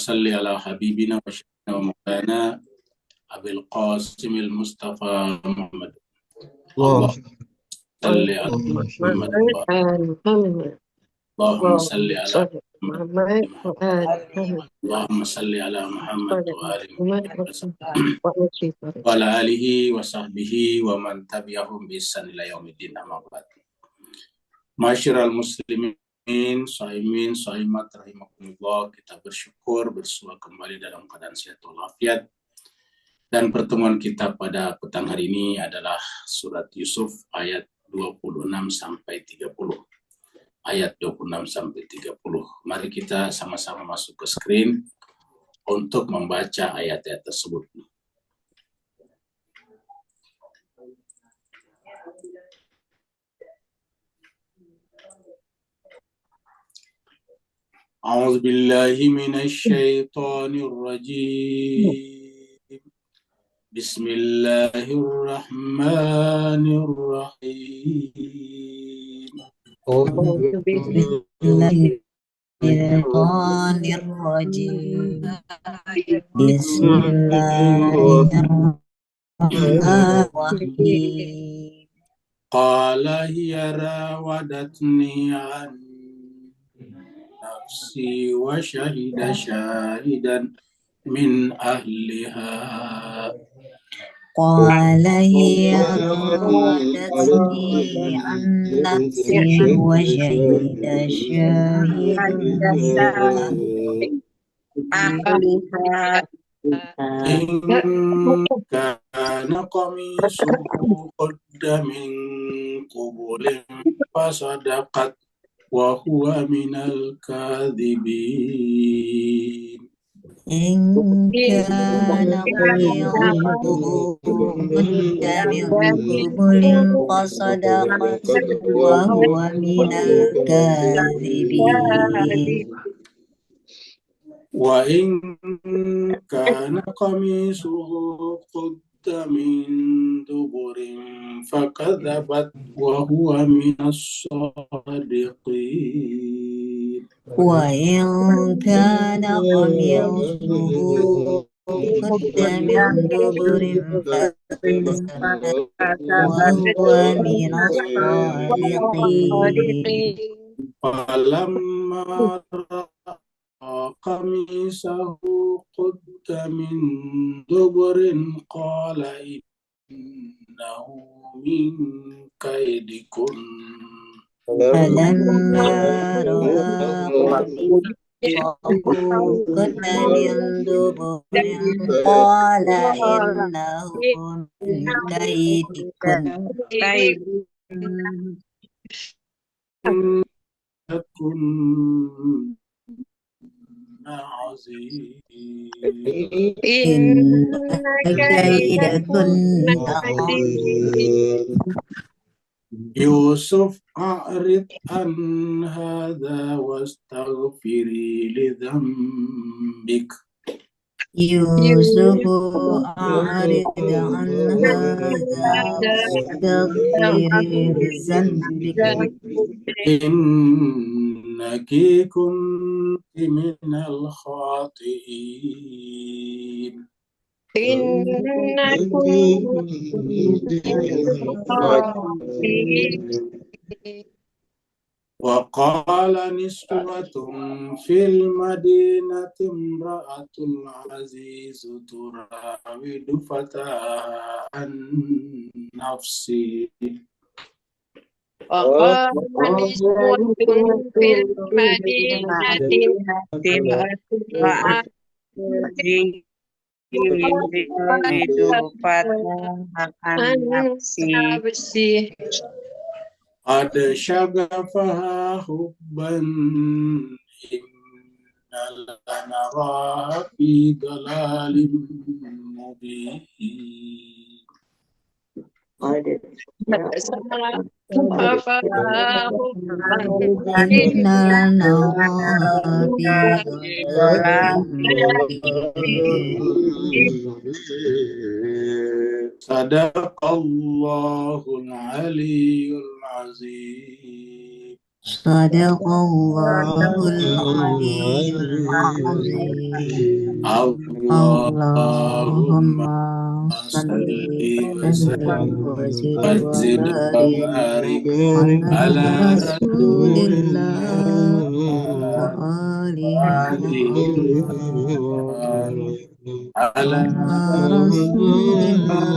salli ala habibina wa syaikina wa maulana Abil Qasimil Mustafa Muhammad. Allahumma salli ala Muhammad wa Allahumma salli ala Muhammad Allahumma salli ala Muhammad wa ala alihi wa sahbihi wa man tabi'ahum bi ihsan ila yaumiddin, amma ba'd. Masyiral muslimin, shaimin, shaimat rahimakumullah, kita bersyukur bersua kembali dalam keadaan sehat walafiat. Dan pertemuan kita pada petang hari ini adalah surat Yusuf ayat 26 sampai 30. Ayat 26 sampai 30. Mari kita sama-sama masuk ke screen untuk membaca ayat-ayat tersebut. A'udzu billahi minasy syaithanir rajim. Bismillahirrahmanirrahim. Bismillahirrahmanirrahim. Qala hiya rawadatni an nafsi wa syahida syahidan min ahliha. Qala hiya rawadatni an nafsi wa syahida syahidun min ahliha. In kana qamisuhu qudda min qubulin fasadaqat wa huwa minal kadhibin. In kana qamisuhu qudda min qubulin fasadaqat wa huwa minal kadhibin. Wa in kana qamisuhu qudda min duburin fakadzabat wa huwa minas sadiqin. Wa in kana qamisuhu qudda min duburin fakadzabat wa huwa minas sadiqin. Falamma qamisahu qudda min duburin qala innahu min kaidikum. Falamma ra'a qamisahu qudda min duburin qala innahu min kaidikum. Inna kaidakunna azim. Yusuf a'rid an hadha wastaghfiri li dhanbik. Yusuf a'rid an hadha wastaghfiri li dhanbik. Innaki kunti minal khati'in. Wa qala niswatun fil madinati imra'atul aziz turawidu fataha an nafsi. وقال نسوة في المدينة امرأة تريد فتاها عن نفسه قد شغفها حبا إنا لنراها في ضلال مبين. Sadaqallahul aliyyul azim. Sadaqallahul aliyyul azim. Allahumma Allahumma salli salli wa wa sallim sallim wa zid wa wa zid wa barik barik ala ala Rasulillah wa Rasulillah alihi wa alihi ala ala Rasulillah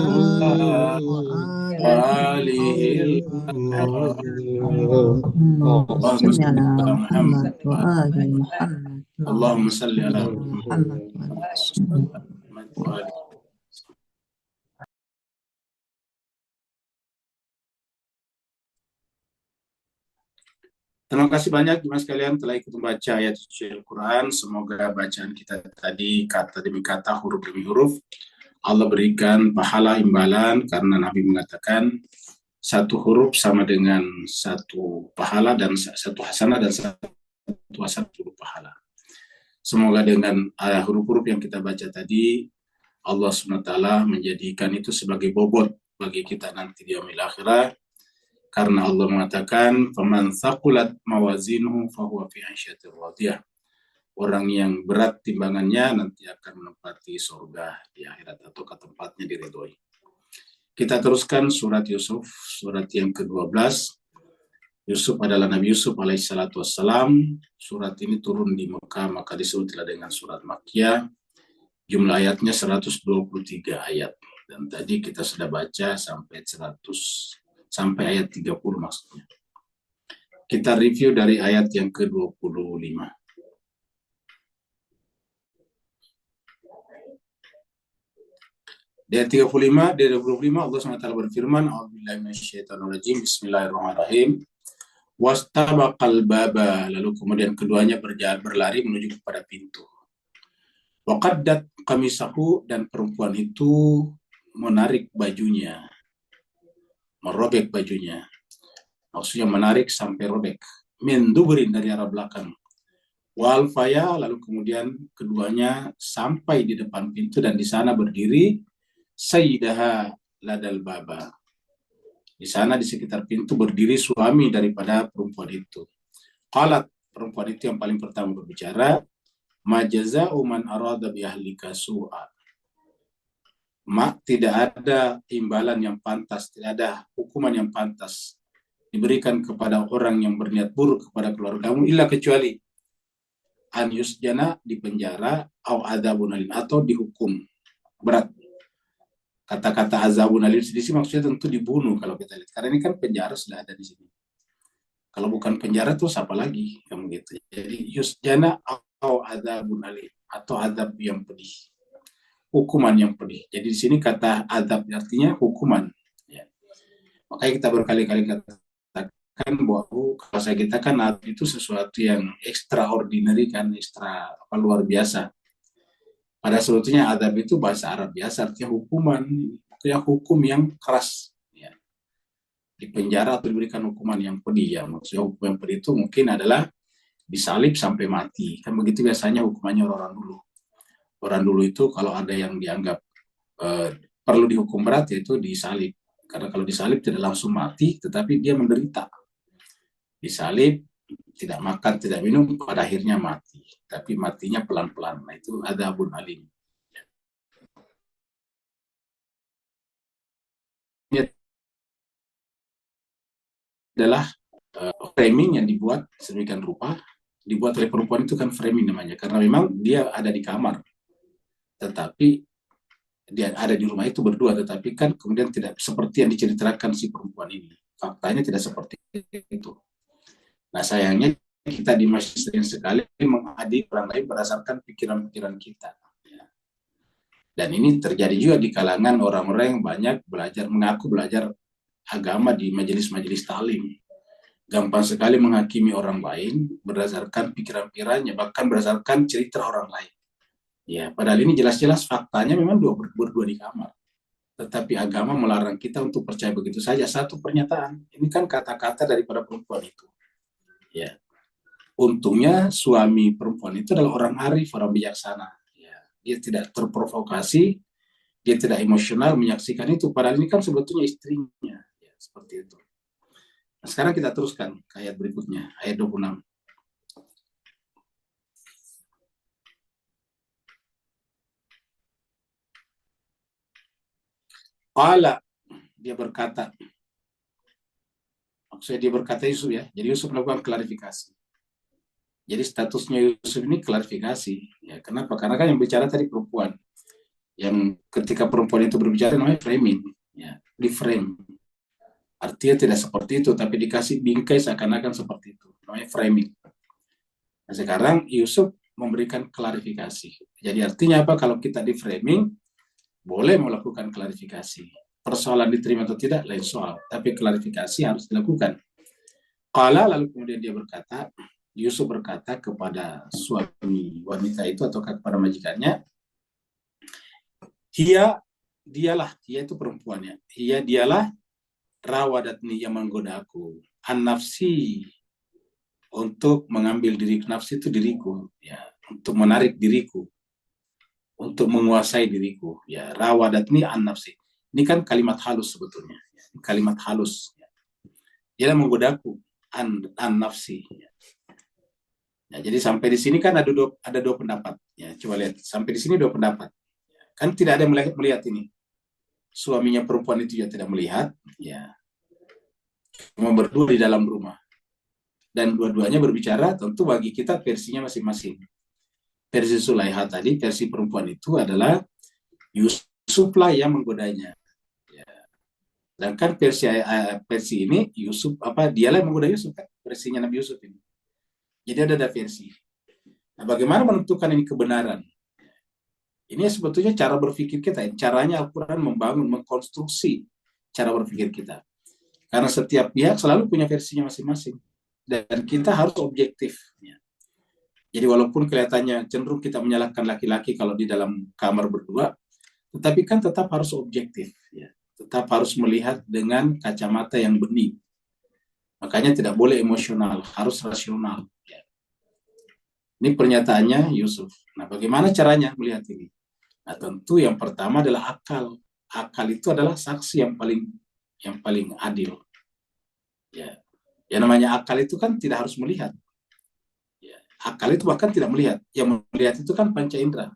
wa alihi alihi Allahumma Allahumma salli salli ala ala Muhammad Muhammad wa ali Muhammad Allahumma Allahumma salli salli ala ala Muhammad wa ali Muhammad. Muhammad wa ali. Terima kasih banyak Mas sekalian telah ikut membaca ayat suci Al-Quran. Semoga bacaan kita tadi kata demi kata, huruf demi huruf, Allah berikan pahala imbalan, karena Nabi mengatakan satu huruf sama dengan satu pahala dan satu hasanah dan satu hasanah huruf pahala. Semoga dengan huruf-huruf yang kita baca tadi, Allah SWT menjadikan itu sebagai bobot bagi kita nanti di yaumil akhirah. Karena Allah mengatakan, "Faman thaqulat mawazinuhu fahuwa fi 'isyatir radiyah." Orang yang berat timbangannya nanti akan menempati surga di akhirat atau ke tempatnya diridhoi. Kita teruskan surat Yusuf, surat yang ke-12. Yusuf adalah Nabi Yusuf alaihissalatu wassalam. Surat ini turun di Mekah, maka disebutlah dengan surat Makkiyah. Jumlah ayatnya 123 ayat. Dan tadi kita sudah baca sampai ayat 30 maksudnya. Kita review dari ayat yang ke-25. Di ayat 35, dari 25 Allah SWT berfirman, A'udzubillahi minasyaitonirrajim, Bismillahirrahmanirrahim. Wastabaqal baba, lalu kemudian keduanya berlari menuju kepada pintu. Waqaddat qamisahu, dan perempuan itu menarik bajunya, merobek bajunya. Maksudnya menarik sampai robek. Min duburin, dari arah belakang. Wal faya, lalu kemudian keduanya sampai di depan pintu dan di sana berdiri sayyidaha ladal baba. Di sana di sekitar pintu berdiri suami daripada perempuan itu. Qalat, perempuan itu yang paling pertama berbicara, ma jaza'u man arada bi ahlika su'a. Tidak ada imbalan yang pantas, tidak ada hukuman yang pantas diberikan kepada orang yang berniat buruk kepada keluargamu, illa kecuali an yusjana, dipenjara, au adzabun alim, atau dihukum berat. Kata-kata azabun alim di sini maksudnya tentu dibunuh kalau kita lihat, karena ini kan penjara sudah ada di sini. Kalau bukan penjara terus apa lagi kamu gitu. Jadi yusjana au adzabun alim, atau azab yang pedih, hukuman yang pedih. Jadi di sini kata azab artinya hukuman. Ya. Makanya kita berkali-kali katakan bahwa kalau saya katakan azab itu sesuatu yang extraordinary kan, luar biasa. Pada sebetulnya azab itu bahasa Arab biasa, artinya hukuman, artinya hukum yang keras. Ya. Di penjara atau diberikan hukuman yang pedih. Ya. Maksudnya hukum yang pedih itu mungkin adalah disalib sampai mati. Kan begitu biasanya hukumannya orang dulu. Orang dulu itu kalau ada yang dianggap perlu dihukum berat, yaitu disalib. Karena kalau disalib tidak langsung mati, tetapi dia menderita. Disalib, tidak makan, tidak minum, pada akhirnya mati. Tapi matinya pelan-pelan. Nah, itu adzabun alim. Ini adalah framing yang dibuat sedemikian rupa. Dibuat oleh perempuan itu kan framing namanya. Karena memang dia ada di kamar. Tetapi dia ada di rumah itu berdua. Tetapi kan kemudian tidak seperti yang diceritakan si perempuan ini. Faktanya tidak seperti itu. Nah sayangnya kita di masjid sering sekali mengadili orang lain berdasarkan pikiran-pikiran kita. Dan ini terjadi juga di kalangan orang-orang yang banyak mengaku belajar agama di majelis-majelis talim. Gampang sekali menghakimi orang lain berdasarkan pikiran-pikirannya, bahkan berdasarkan cerita orang lain. Ya, padahal ini jelas-jelas faktanya memang berdua di kamar. Tetapi agama melarang kita untuk percaya begitu saja. Satu pernyataan, ini kan kata-kata daripada perempuan itu. Ya. Untungnya suami perempuan itu adalah orang arif, orang bijaksana. Ya. Dia tidak terprovokasi, dia tidak emosional menyaksikan itu. Padahal ini kan sebetulnya istrinya. Ya, seperti itu. Nah, sekarang kita teruskan ke ayat berikutnya, ayat 26. Qala, dia berkata, maksudnya dia berkata Yusuf ya, jadi Yusuf melakukan klarifikasi. Jadi statusnya Yusuf ini klarifikasi. Ya, kenapa? Karena kan yang bicara tadi perempuan. Yang ketika perempuan itu berbicara namanya framing. Ya, di frame. Artinya tidak seperti itu, tapi dikasih bingkai seakan-akan seperti itu. Namanya framing. Nah, sekarang Yusuf memberikan klarifikasi. Jadi artinya apa? Kalau kita di framing, boleh melakukan klarifikasi. Persoalan diterima atau tidak, lain soal. Tapi klarifikasi harus dilakukan. Qala, lalu kemudian dia berkata, Yusuf berkata kepada suami wanita itu atau kepada majikannya, dia itu perempuannya. Dialah rawadatni yang menggoda aku. An-nafsi, untuk mengambil diri, nafsi itu diriku, ya, untuk menarik diriku, untuk menguasai diriku, ya, rawadatni an-nafsi. Ini kan kalimat halus sebetulnya, kalimat halus. Dia menggodaku, an-nafsi. Ya, jadi sampai di sini kan ada dua pendapat. Ya, coba lihat, sampai di sini dua pendapat. Kan tidak ada yang melihat ini. Suaminya perempuan itu ya tidak melihat, ya, cuma berdua di dalam rumah. Dan dua-duanya berbicara, tentu bagi kita versinya masing-masing. Versi Sulaiha tadi, versi perempuan itu adalah Yusuf lah yang menggodanya. Ya. Sedangkan versi ini Yusuf dialah yang menggoda Yusuf kan, versinya Nabi Yusuf ini. Jadi ada versi. Nah, bagaimana menentukan ini kebenaran? Ini sebetulnya cara berpikir kita. Caranya Al-Quran membangun, mengkonstruksi cara berpikir kita. Karena setiap pihak selalu punya versinya masing-masing. Dan kita harus objektif. Jadi walaupun kelihatannya cenderung kita menyalahkan laki-laki kalau di dalam kamar berdua, tetapi kan tetap harus objektif. Ya. Tetap harus melihat dengan kacamata yang bening. Makanya tidak boleh emosional, harus rasional. Ya. Ini pernyataannya Yusuf. Nah, bagaimana caranya melihat ini? Nah, tentu yang pertama adalah akal. Akal itu adalah saksi yang paling adil. Ya. Yang namanya akal itu kan tidak harus melihat. Ya. Akal itu bahkan tidak melihat. Yang melihat itu kan panca indera.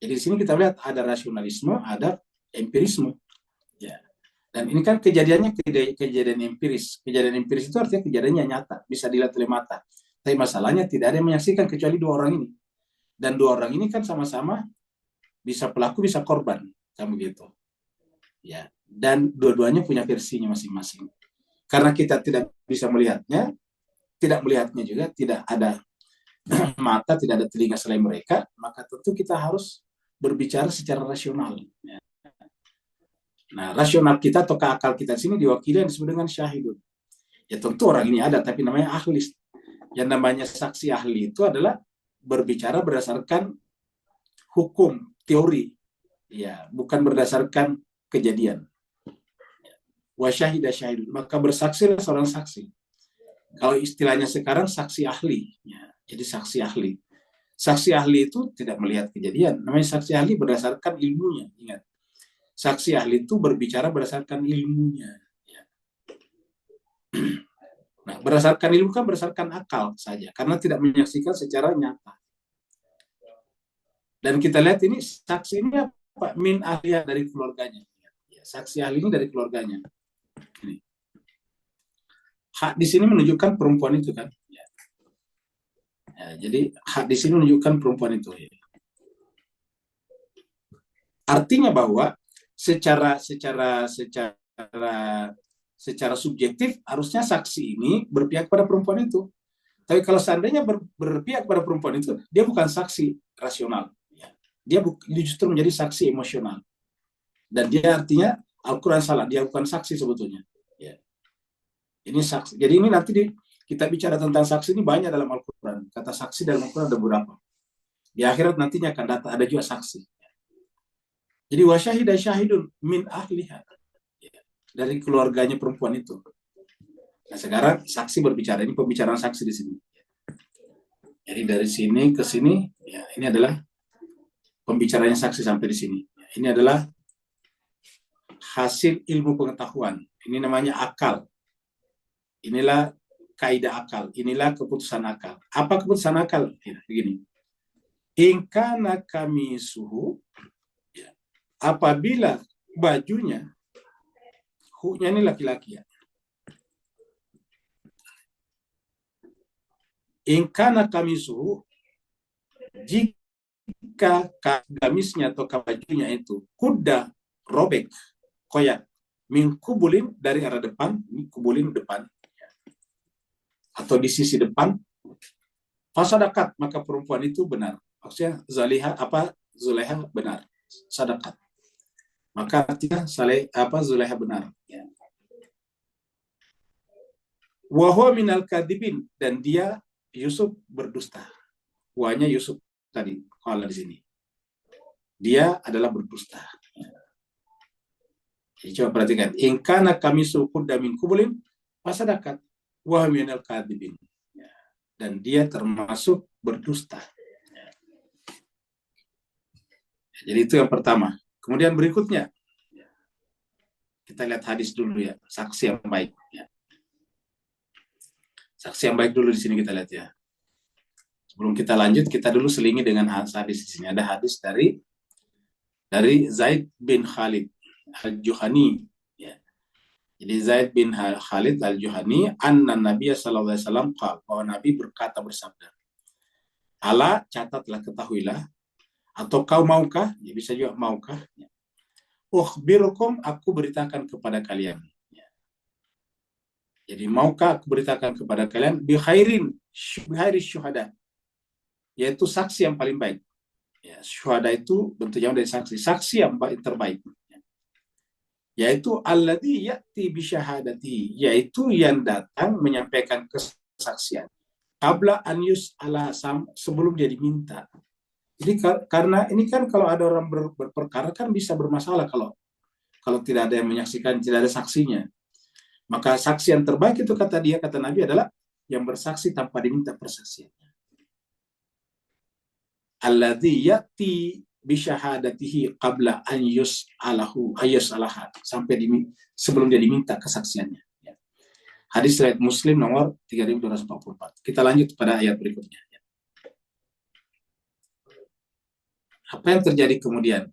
Jadi di sini kita lihat ada rasionalisme, ada empirisme. Ya. Dan ini kan kejadiannya kejadian empiris. Kejadian empiris itu artinya kejadiannya nyata, bisa dilihat oleh mata. Tapi masalahnya tidak ada yang menyaksikan kecuali dua orang ini. Dan dua orang ini kan sama-sama bisa pelaku, bisa korban, kan begitu. Ya. Dan dua-duanya punya versinya masing-masing. Karena kita tidak bisa melihatnya, tidak melihatnya juga, tidak ada mata, tidak ada telinga selain mereka, maka tentu kita harus berbicara secara rasional. Ya. Nah, rasional kita atau akal kita di sini diwakili yang disebut dengan syahidun. Ya tentu orang ini ada, tapi namanya ahli. Yang namanya saksi ahli itu adalah berbicara berdasarkan hukum, teori. Ya, bukan berdasarkan kejadian. Wa syahida syahidun, maka bersaksilah seorang saksi. Kalau istilahnya sekarang saksi ahli. Ya, jadi saksi ahli. Saksi ahli itu tidak melihat kejadian. Namanya saksi ahli berdasarkan ilmunya. Ingat. Saksi ahli itu berbicara berdasarkan ilmunya. Ya. Nah, berdasarkan ilmu kan berdasarkan akal saja, karena tidak menyaksikan secara nyata. Dan kita lihat ini saksi ini apa? Min ahliya dari keluarganya. Ya, saksi ahli ini dari keluarganya. Ini. Hak di sini menunjukkan perempuan itu kan. Ya. Ya, jadi hak di sini menunjukkan perempuan itu. Ya. Artinya bahwa secara subjektif harusnya saksi ini berpihak pada perempuan itu. Tapi kalau seandainya berpihak pada perempuan itu, dia bukan saksi rasional. Ya. Dia justru menjadi saksi emosional. Dan dia artinya Al-Quran salah, dia bukan saksi sebetulnya. Ya. Ini saksi. Jadi ini nanti kita bicara tentang saksi ini banyak dalam Al-Quran. Kata saksi dalam Al-Quran ada beberapa. Di akhirat nantinya akan ada juga saksi. Jadi wasyahidah syahidun min ahliha. Dari keluarganya perempuan itu. Nah sekarang saksi berbicara, ini pembicaraan saksi di sini. Jadi dari sini ke sini, ya, ini adalah pembicaranya saksi sampai di sini. Ini adalah hasil ilmu pengetahuan. Ini namanya akal. Inilah kaidah akal, inilah keputusan akal. Apa keputusan akal? Ya, begini. Ingkana kami suhu, ya, apabila bajunya, hu-nya ini laki-laki ya. Ingkana kami suhu, jika gamisnya atau bajunya itu kuda robek, koyak, min kubulin dari arah depan, ini kubulin depan, atau di sisi depan, fasadakat, maka perempuan itu benar. Maksudnya Zulaiha benar, sadakat. Maka artinya Zulaiha benar. Ya. Wahwa minal kadibin, dan dia Yusuf berdusta. Wahnya Yusuf tadi kalau di sini. Dia adalah berdusta. Jadi coba perhatikan. Ingkana kami sukud damin kubulin fasadakat. Wahwa minal kadibin. Ya. Dan dia termasuk berdusta. Ya. Jadi itu yang pertama. Kemudian berikutnya, kita lihat hadis dulu ya, saksi yang baik. Ya. Saksi yang baik dulu di sini kita lihat ya. Sebelum kita lanjut, kita dulu selingi dengan hadis di sini. Ada hadis dari Zaid bin Khalid al-Juhani. Ya. Jadi Zaid bin Khalid al-Juhani, anna Nabiya sallallahu alaihi wasallam bahwa Nabi berkata bersabda, ala, catatlah, ketahuilah, atau kau maukah? Ya, bisa juga maukah? Ya. Ukhbirukum, aku beritakan kepada kalian. Ya. Jadi maukah aku beritakan kepada kalian bi khairin syuhada, yaitu saksi yang paling baik. Ya, syuhada itu bentuknya dari saksi yang baik, terbaik. Ya. Yaitu alladzi ya'ti bi syahadati, yaitu yang datang menyampaikan kesaksian qabla an yus'ala, sebelum dia diminta. Jadi karena ini kan kalau ada orang berperkara kan bisa bermasalah kalau tidak ada yang menyaksikan, tidak ada saksinya. Maka saksi yang terbaik itu kata Nabi adalah yang bersaksi tanpa diminta persaksiannya. Alladzi ya'ti bi syahadatihi qabla an yus'alaha, sampai sebelum dia diminta kesaksiannya. Ya. Hadis riwayat Muslim nomor 3244. Kita lanjut pada ayat berikutnya. Apa yang terjadi kemudian?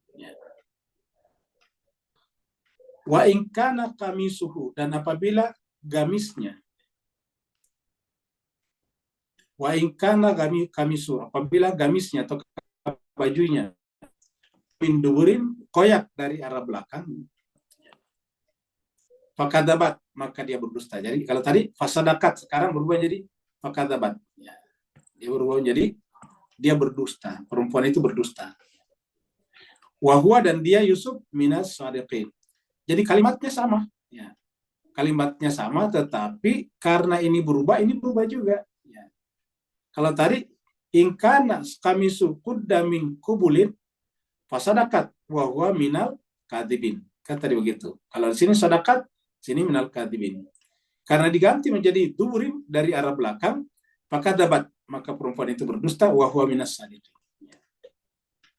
Wa ingkana kamisuhu, dan apabila gamisnya, wa ingkana kamisuhu, apabila gamisnya atau bajunya mindurin, koyak dari arah belakang, fakadabat, maka dia berdusta. Jadi kalau tadi fasadakat, sekarang berubah jadi fakadabat. Ya. Dia berubah jadi dia berdusta. Perempuan itu berdusta. Wahwa, dan dia Yusuf minas shadiqin. Jadi kalimatnya sama. Ya. Kalimatnya sama, tetapi karena ini berubah juga. Ya. Kalau tadi ingkana kamisu kudda min kubulin fasadakat wahwa minal kadibin. Kan tadi begitu. Kalau di sini sadakat, sini minal kadibin. Karena diganti menjadi duburin dari arah belakang, fakadabat, maka perempuan itu berdusta wahwa minas shadiqin.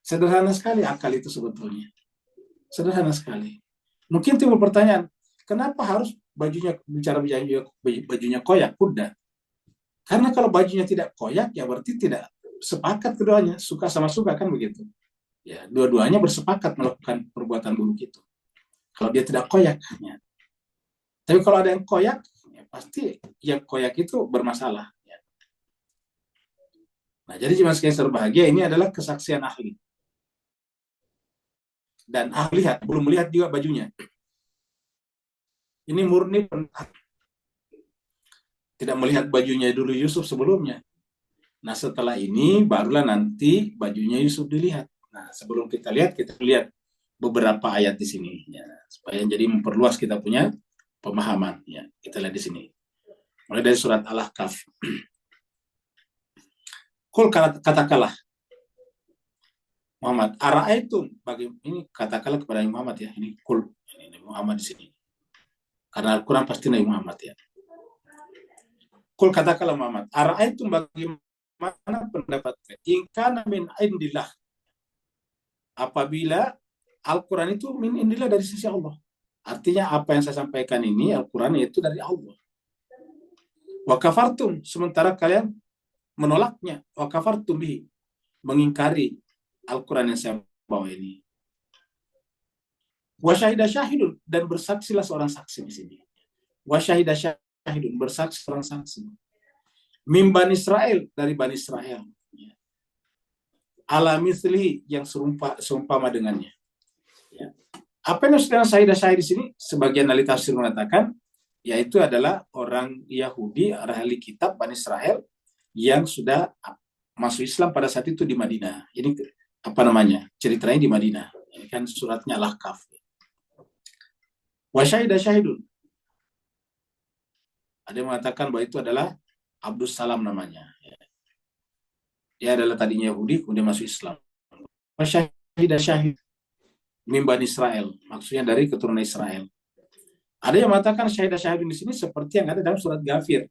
Sederhana sekali akal itu sebetulnya. Sederhana sekali. Mungkin timbul pertanyaan, kenapa harus bajunya koyak, kuda? Karena kalau bajunya tidak koyak, ya berarti tidak sepakat keduanya, suka sama suka, kan begitu. Ya, dua-duanya bersepakat melakukan perbuatan buruk itu. Kalau dia tidak koyak, ya. Tapi kalau ada yang koyak, ya pasti yang koyak itu bermasalah. Ya. Nah, jadi jemaah sekalian berbahagia, ini adalah kesaksian ahli. Dan ahli belum melihat juga bajunya. Ini murni tidak melihat bajunya dulu Yusuf sebelumnya. Nah, setelah ini barulah nanti bajunya Yusuf dilihat. Nah, sebelum kita lihat beberapa ayat di sini ya, supaya jadi memperluas kita punya pemahaman ya. Kita lihat di sini. Mulai dari surat Al-Ahqaf. Qul, katakanlah Muhammad, ara'aitum, ini katakanlah kepada Muhammad ya, ini qul, ini Muhammad di sini. Karena Al-Quran pasti Nabi Muhammad ya. Qul, katakanlah Muhammad, ara'aitum, bagaimana pendapat in kana min indillah, apabila Al-Quran itu min indillah, dari sisi Allah. Artinya apa yang saya sampaikan ini Al-Quran itu dari Allah. Wa kafartum, sementara kalian menolaknya. Wa kafartum bihi, mengingkari Al-Quran yang saya bawa ini. Wa syahida syahidun, dan bersaksilah seorang saksi di sini. Wa syahida syahidun, bersaksi seorang saksi. Min Bani Israel, dari Bani Israel. Ala mislihi, yang serumpama dengannya. Ya. Apa yang sedang syahid di sini? Sebagian ahli tafsir mengatakan, yaitu adalah orang Yahudi, ahli kitab Bani Israel, yang sudah masuk Islam pada saat itu di Madinah. Ini apa namanya? Ceritanya di Madinah. Ini kan suratnya Al-Kahf. Wa syahida syahidun. Ada yang mengatakan bahwa itu adalah Abdus Salam namanya. Dia adalah tadinya Yahudi, kemudian masuk Islam. Wa syahida syahid min Bani Israel, maksudnya dari keturunan Israel. Ada yang mengatakan syahida syahidun di sini seperti yang ada dalam surat Ghafir.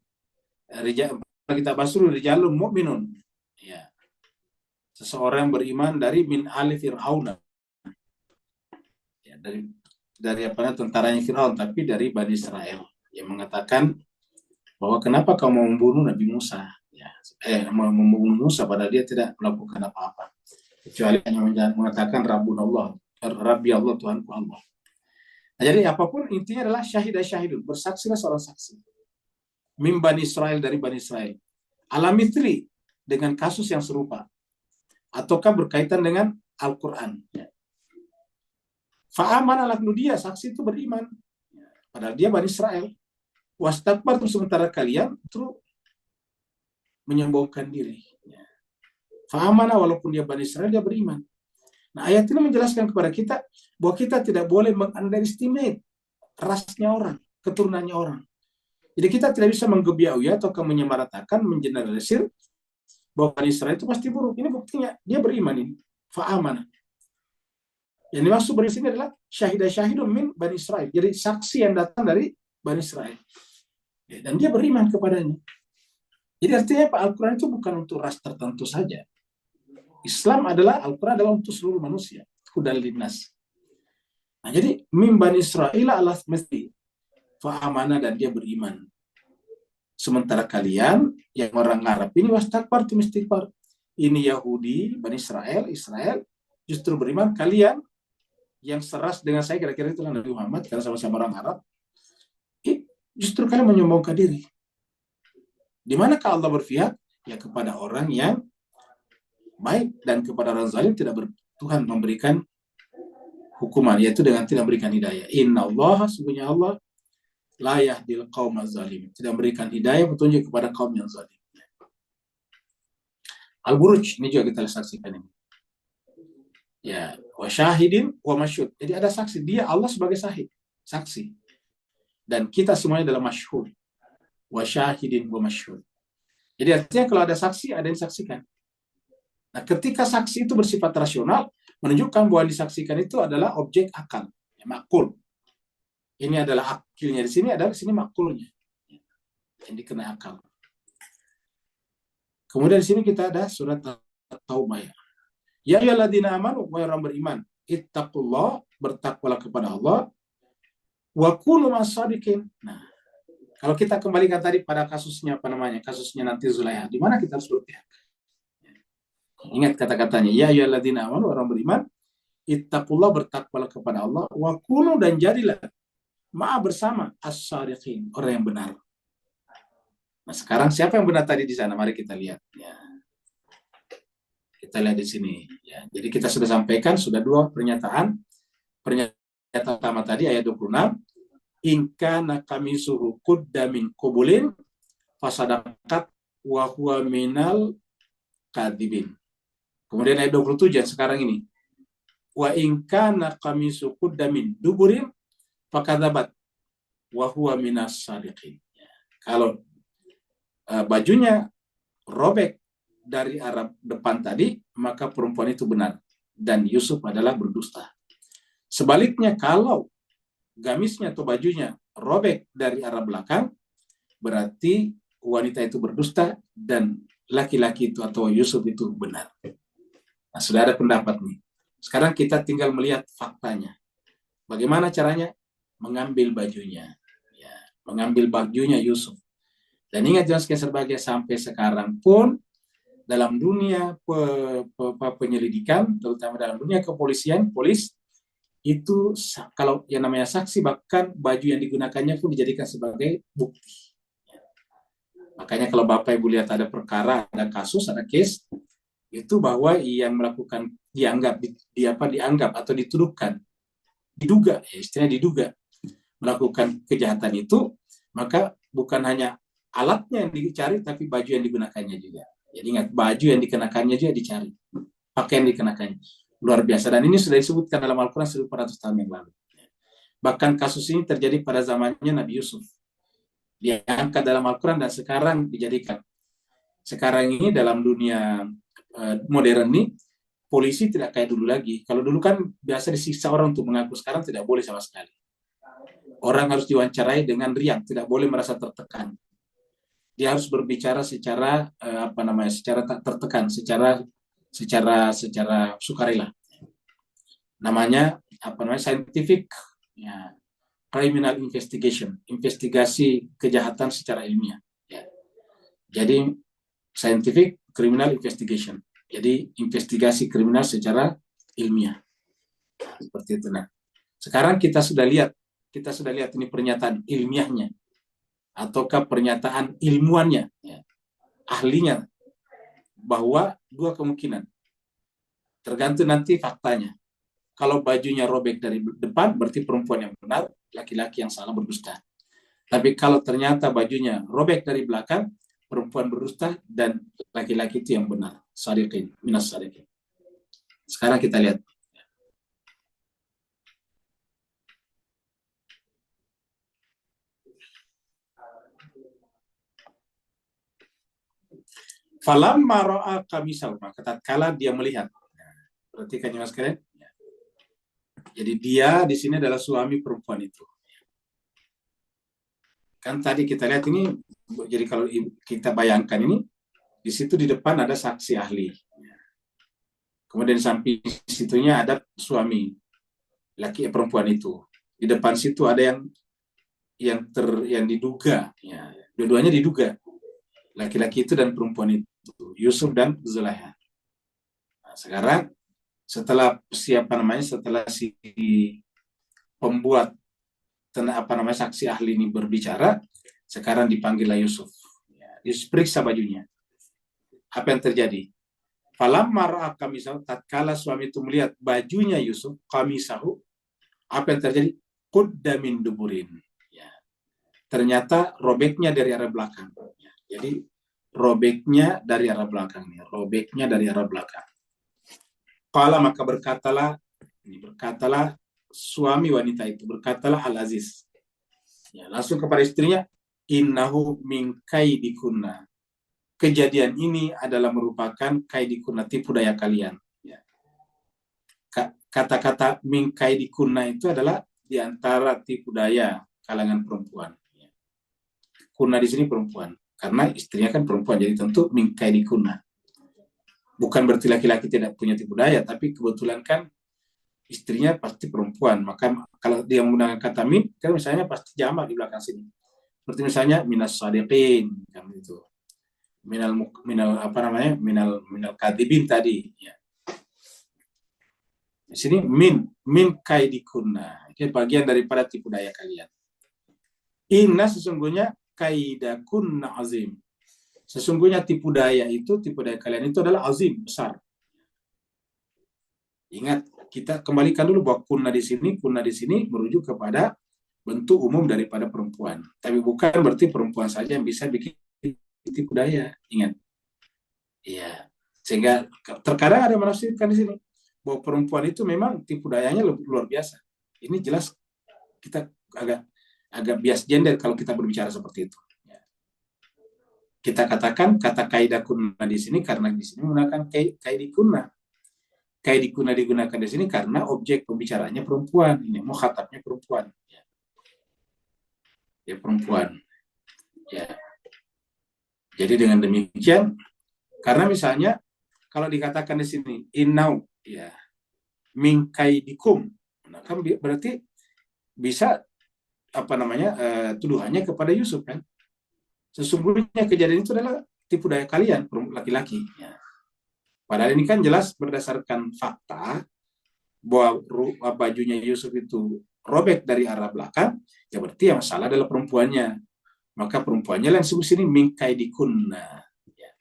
Kita basrul rijalun mu'minun. Ya. Seseorang beriman dari min ali Fir'aun. Ya, dari apa tentaranya Fir'aun, tapi dari Bani Israel yang mengatakan bahwa kenapa kamu membunuh Nabi Musa? Ya, membunuh Musa padahal dia tidak melakukan apa-apa. Kecuali hanya mengatakan Rabbi Allah, Tuhanku Allah. Nah, jadi apapun intinya adalah syahidah syahidun, bersaksilah seorang saksi. Min Bani Israel, dari Bani Israel. Alamitri, dengan kasus yang serupa. Ataukah berkaitan dengan Al-Quran. Ya. Fa'aman ala dia, saksi itu beriman. Padahal dia Bani Israel. Wastakbar, sementara kalian itu menyombongkan diri. Ya. Fa'amana, walaupun dia Bani Israel, dia beriman. Nah, ayat ini menjelaskan kepada kita bahwa kita tidak boleh meng-underestimate rasnya orang, keturunannya orang. Jadi kita tidak bisa menggebiaui atau menyamaratakan, mengeneralisir bahwa Bani Israel itu pasti buruk. Ini buktinya, dia beriman ini. Fa'amana. Yang dimaksud beri sini adalah syahidah syahidun min Bani Israel. Jadi saksi yang datang dari Bani Israel. Dan dia beriman kepadanya. Jadi artinya Pak, Al-Quran itu bukan untuk ras tertentu saja. Islam adalah, Al-Quran adalah untuk seluruh manusia. Hudal linnas. Nah, jadi min Bani Israel ala mesti fa'amana, dan dia beriman. Sementara kalian yang orang Arab ini wastakbar tu istighfar. Ini Yahudi, Bani Israel justru beriman. Kalian yang seras dengan saya, kira-kira itulah Nabi Muhammad, karena sama-sama orang Arab, justru kalian menyombongkan diri. Di manakah Allah berpihak? Ya kepada orang yang baik, dan kepada orang zalim Tuhan memberikan hukuman, yaitu dengan tidak memberikan hidayah. Inna Allah, sesungguhnya Allah, la yahdil qaumaz zalim, tidak memberikan hidayah, petunjuk kepada kaum yang zalim. Al-Buruj, ini juga kita saksikan ini. Ya, wa syahidin wa masyhud. Jadi ada saksi, dia Allah sebagai saksi. Dan kita semuanya adalah masyhud. Wa syahidin wa masyhud. Jadi artinya kalau ada saksi, ada yang disaksikan. Nah, ketika saksi itu bersifat rasional, menunjukkan bahwa yang disaksikan itu adalah objek akal, ya, makul. Ini adalah akilnya, di sini adalah makulnya, yang dikenai akal. Kemudian di sini kita ada surat Taubah. Ya ayyuhalladzina amanu, wahai orang beriman, ittaqullah, bertakwalah kepada Allah, wa kunu mashadiqin. Nah, kalau kita kembalikan tadi pada kasusnya kasusnya nanti Zulaiha, di mana kita harus berpihak? Ingat kata-katanya, ya ayyuhalladzina amanu, orang beriman, ittaqullah, bertakwalah kepada Allah, wa kunu, dan jadilah bersama as-shadiqin, orang yang benar. Nah, sekarang siapa yang benar tadi di sana? Mari kita lihat. Ya. Kita lihat di sini. Ya. Jadi kita sudah sampaikan, sudah dua pernyataan. Pernyataan pertama tadi ayat 26. Inka nakamisuhu qudda min qubulin fasadakat wa huwa minal kadibin. Kemudian ayat 27 sekarang ini. Wa inka nakamisu qudda min duburin fakadzabat wa huwa minas sadiqin. Kalau bajunya robek dari arah depan tadi, maka perempuan itu benar dan Yusuf adalah berdusta. Sebaliknya, kalau gamisnya atau bajunya robek dari arah belakang, berarti wanita itu berdusta dan laki-laki itu atau Yusuf itu benar. Nah, sudah ada pendapat nih. Sekarang kita tinggal melihat faktanya. Bagaimana caranya? Mengambil bajunya. Ya, mengambil bajunya Yusuf. Dan ingat jangan sebagai sampai sekarang pun dalam dunia penyelidikan, terutama dalam dunia kepolisian, polis itu kalau yang namanya saksi, bahkan baju yang digunakannya pun dijadikan sebagai bukti. Makanya kalau Bapak Ibu lihat ada perkara, ada kasus, ada case, itu bahwa yang melakukan dianggap atau dituduhkan, diduga, istilahnya diduga melakukan kejahatan itu, maka bukan hanya alatnya yang dicari, tapi baju yang digunakannya juga. Jadi ingat, baju yang dikenakannya juga dicari, pakaian dikenakannya. Luar biasa. Dan ini sudah disebutkan dalam Al-Quran 1400 tahun yang lalu. Bahkan kasus ini terjadi pada zamannya Nabi Yusuf. Dia angkat dalam Al-Quran dan sekarang dijadikan. Sekarang ini dalam dunia modern ini, polisi tidak kayak dulu lagi. Kalau dulu kan biasa disiksa orang untuk mengaku, sekarang tidak boleh sama sekali. Orang harus diwawancarai dengan riang, tidak boleh merasa tertekan. Dia harus berbicara secara secara tak tertekan, secara sukarela. Namanya scientific criminal investigation, investigasi kejahatan secara ilmiah. Ya. Jadi scientific criminal investigation. Jadi investigasi kriminal secara ilmiah. Seperti itu. Nah, sekarang kita sudah lihat ini pernyataan ilmiahnya ataukah pernyataan ilmuannya, ya, ahlinya, bahwa dua kemungkinan. Tergantung nanti faktanya. Kalau bajunya robek dari depan, berarti perempuan yang benar, laki-laki yang salah berdusta. Tapi kalau ternyata bajunya robek dari belakang, perempuan berdusta dan laki-laki itu yang benar. Sadiqin, minas sadiqin. Sekarang kita lihat. Falamma ra'a qamisahu, maka tatkala dia melihat. Perhatikan ya Mas kalian. Jadi dia di sini adalah suami perempuan itu. Kan tadi kita lihat ini, jadi kalau kita bayangkan ini, di situ di depan ada saksi ahli. Kemudian di samping situnya ada suami, perempuan itu. Di depan situ ada yang diduga, ya, dua-duanya diduga. Laki-laki itu dan perempuan itu, Yusuf dan Zulaiha. Nah, sekarang setelah setelah si pembuat saksi ahli ini berbicara, sekarang dipanggillah Yusuf. Ya, diperiksa bajunya. Apa yang terjadi? Falamma ra'a qamisahu, tatkala suami itu melihat bajunya Yusuf, qamisahu, apa yang terjadi? Qudda min duburin. Ya. Ternyata robeknya dari arah belakang. Ya. Jadi robeknya dari arah belakang. Robeknya dari arah belakang. Qala, maka berkatalah suami wanita itu, berkatalah Al-Aziz. Ya, langsung kepada istrinya, innahu min kaidikunna. Kejadian ini adalah merupakan kaidikunna, tipu daya kalian. Ya. Kata-kata min kaidikunna itu adalah diantara tipu daya kalangan perempuan. Ya. Kunna di sini perempuan, karena istrinya kan perempuan, jadi tentu min kaidikunna. Bukan berarti laki-laki tidak punya tipu daya, tapi kebetulan kan istrinya pasti perempuan. Maka kalau dia menggunakan kata min, kan misalnya pasti jamak di belakang sini. Seperti misalnya minas sadiqin, kan itu. Minal kadibin tadi. Ya. Di sini min kaidikunna. Itu bagian daripada tipu daya kalian. Inna, sesungguhnya kaidakunna azim. Sesungguhnya tipu daya kalian itu adalah azim, besar. Ingat, kita kembalikan dulu bahwa kunna di sini merujuk kepada bentuk umum daripada perempuan. Tapi bukan berarti perempuan saja yang bisa bikin tipu daya. Ingat. Iya. Sehingga terkadang ada menafsirkan di sini bahwa perempuan itu memang tipu dayanya luar biasa. Ini jelas kita agak bias gender kalau kita berbicara seperti itu. Kita katakan kata kaidah kunna di sini karena di sini menggunakan kaidikunna. Kaidikunna digunakan di sini karena objek pembicaranya perempuan. Ini mukhatabnya perempuan. Ya, perempuan. Ya. Jadi dengan demikian, karena misalnya kalau dikatakan di sini innau, ya, min kaidikum, nah, kan berarti bisa tuduhannya kepada Yusuf kan? Sesungguhnya kejadian itu adalah tipu daya kalian, laki-laki. Ya. Padahal ini kan jelas berdasarkan fakta bahwa bajunya Yusuf itu robek dari arah belakang, ya berarti yang salah adalah perempuannya. Maka perempuannya yang disebut sini min kaidikunna. Ya.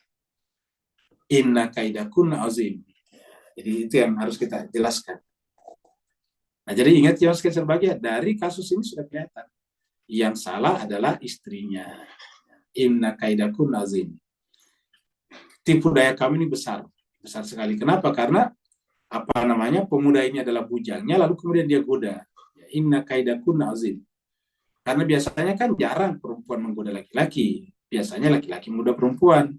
Inna kaidakunna azim. Jadi itu yang harus kita jelaskan. Nah, jadi ingat ya sekali sebagai dari kasus ini sudah kelihatan. Yang salah adalah istrinya. Inna kaidakunna azim. Tipu daya kami ini besar sekali. Kenapa? Karena pemuda ini adalah bujangnya, lalu kemudian dia goda. Inna kaidakunna azim. Karena biasanya kan jarang perempuan menggoda laki-laki. Biasanya laki-laki menggoda perempuan.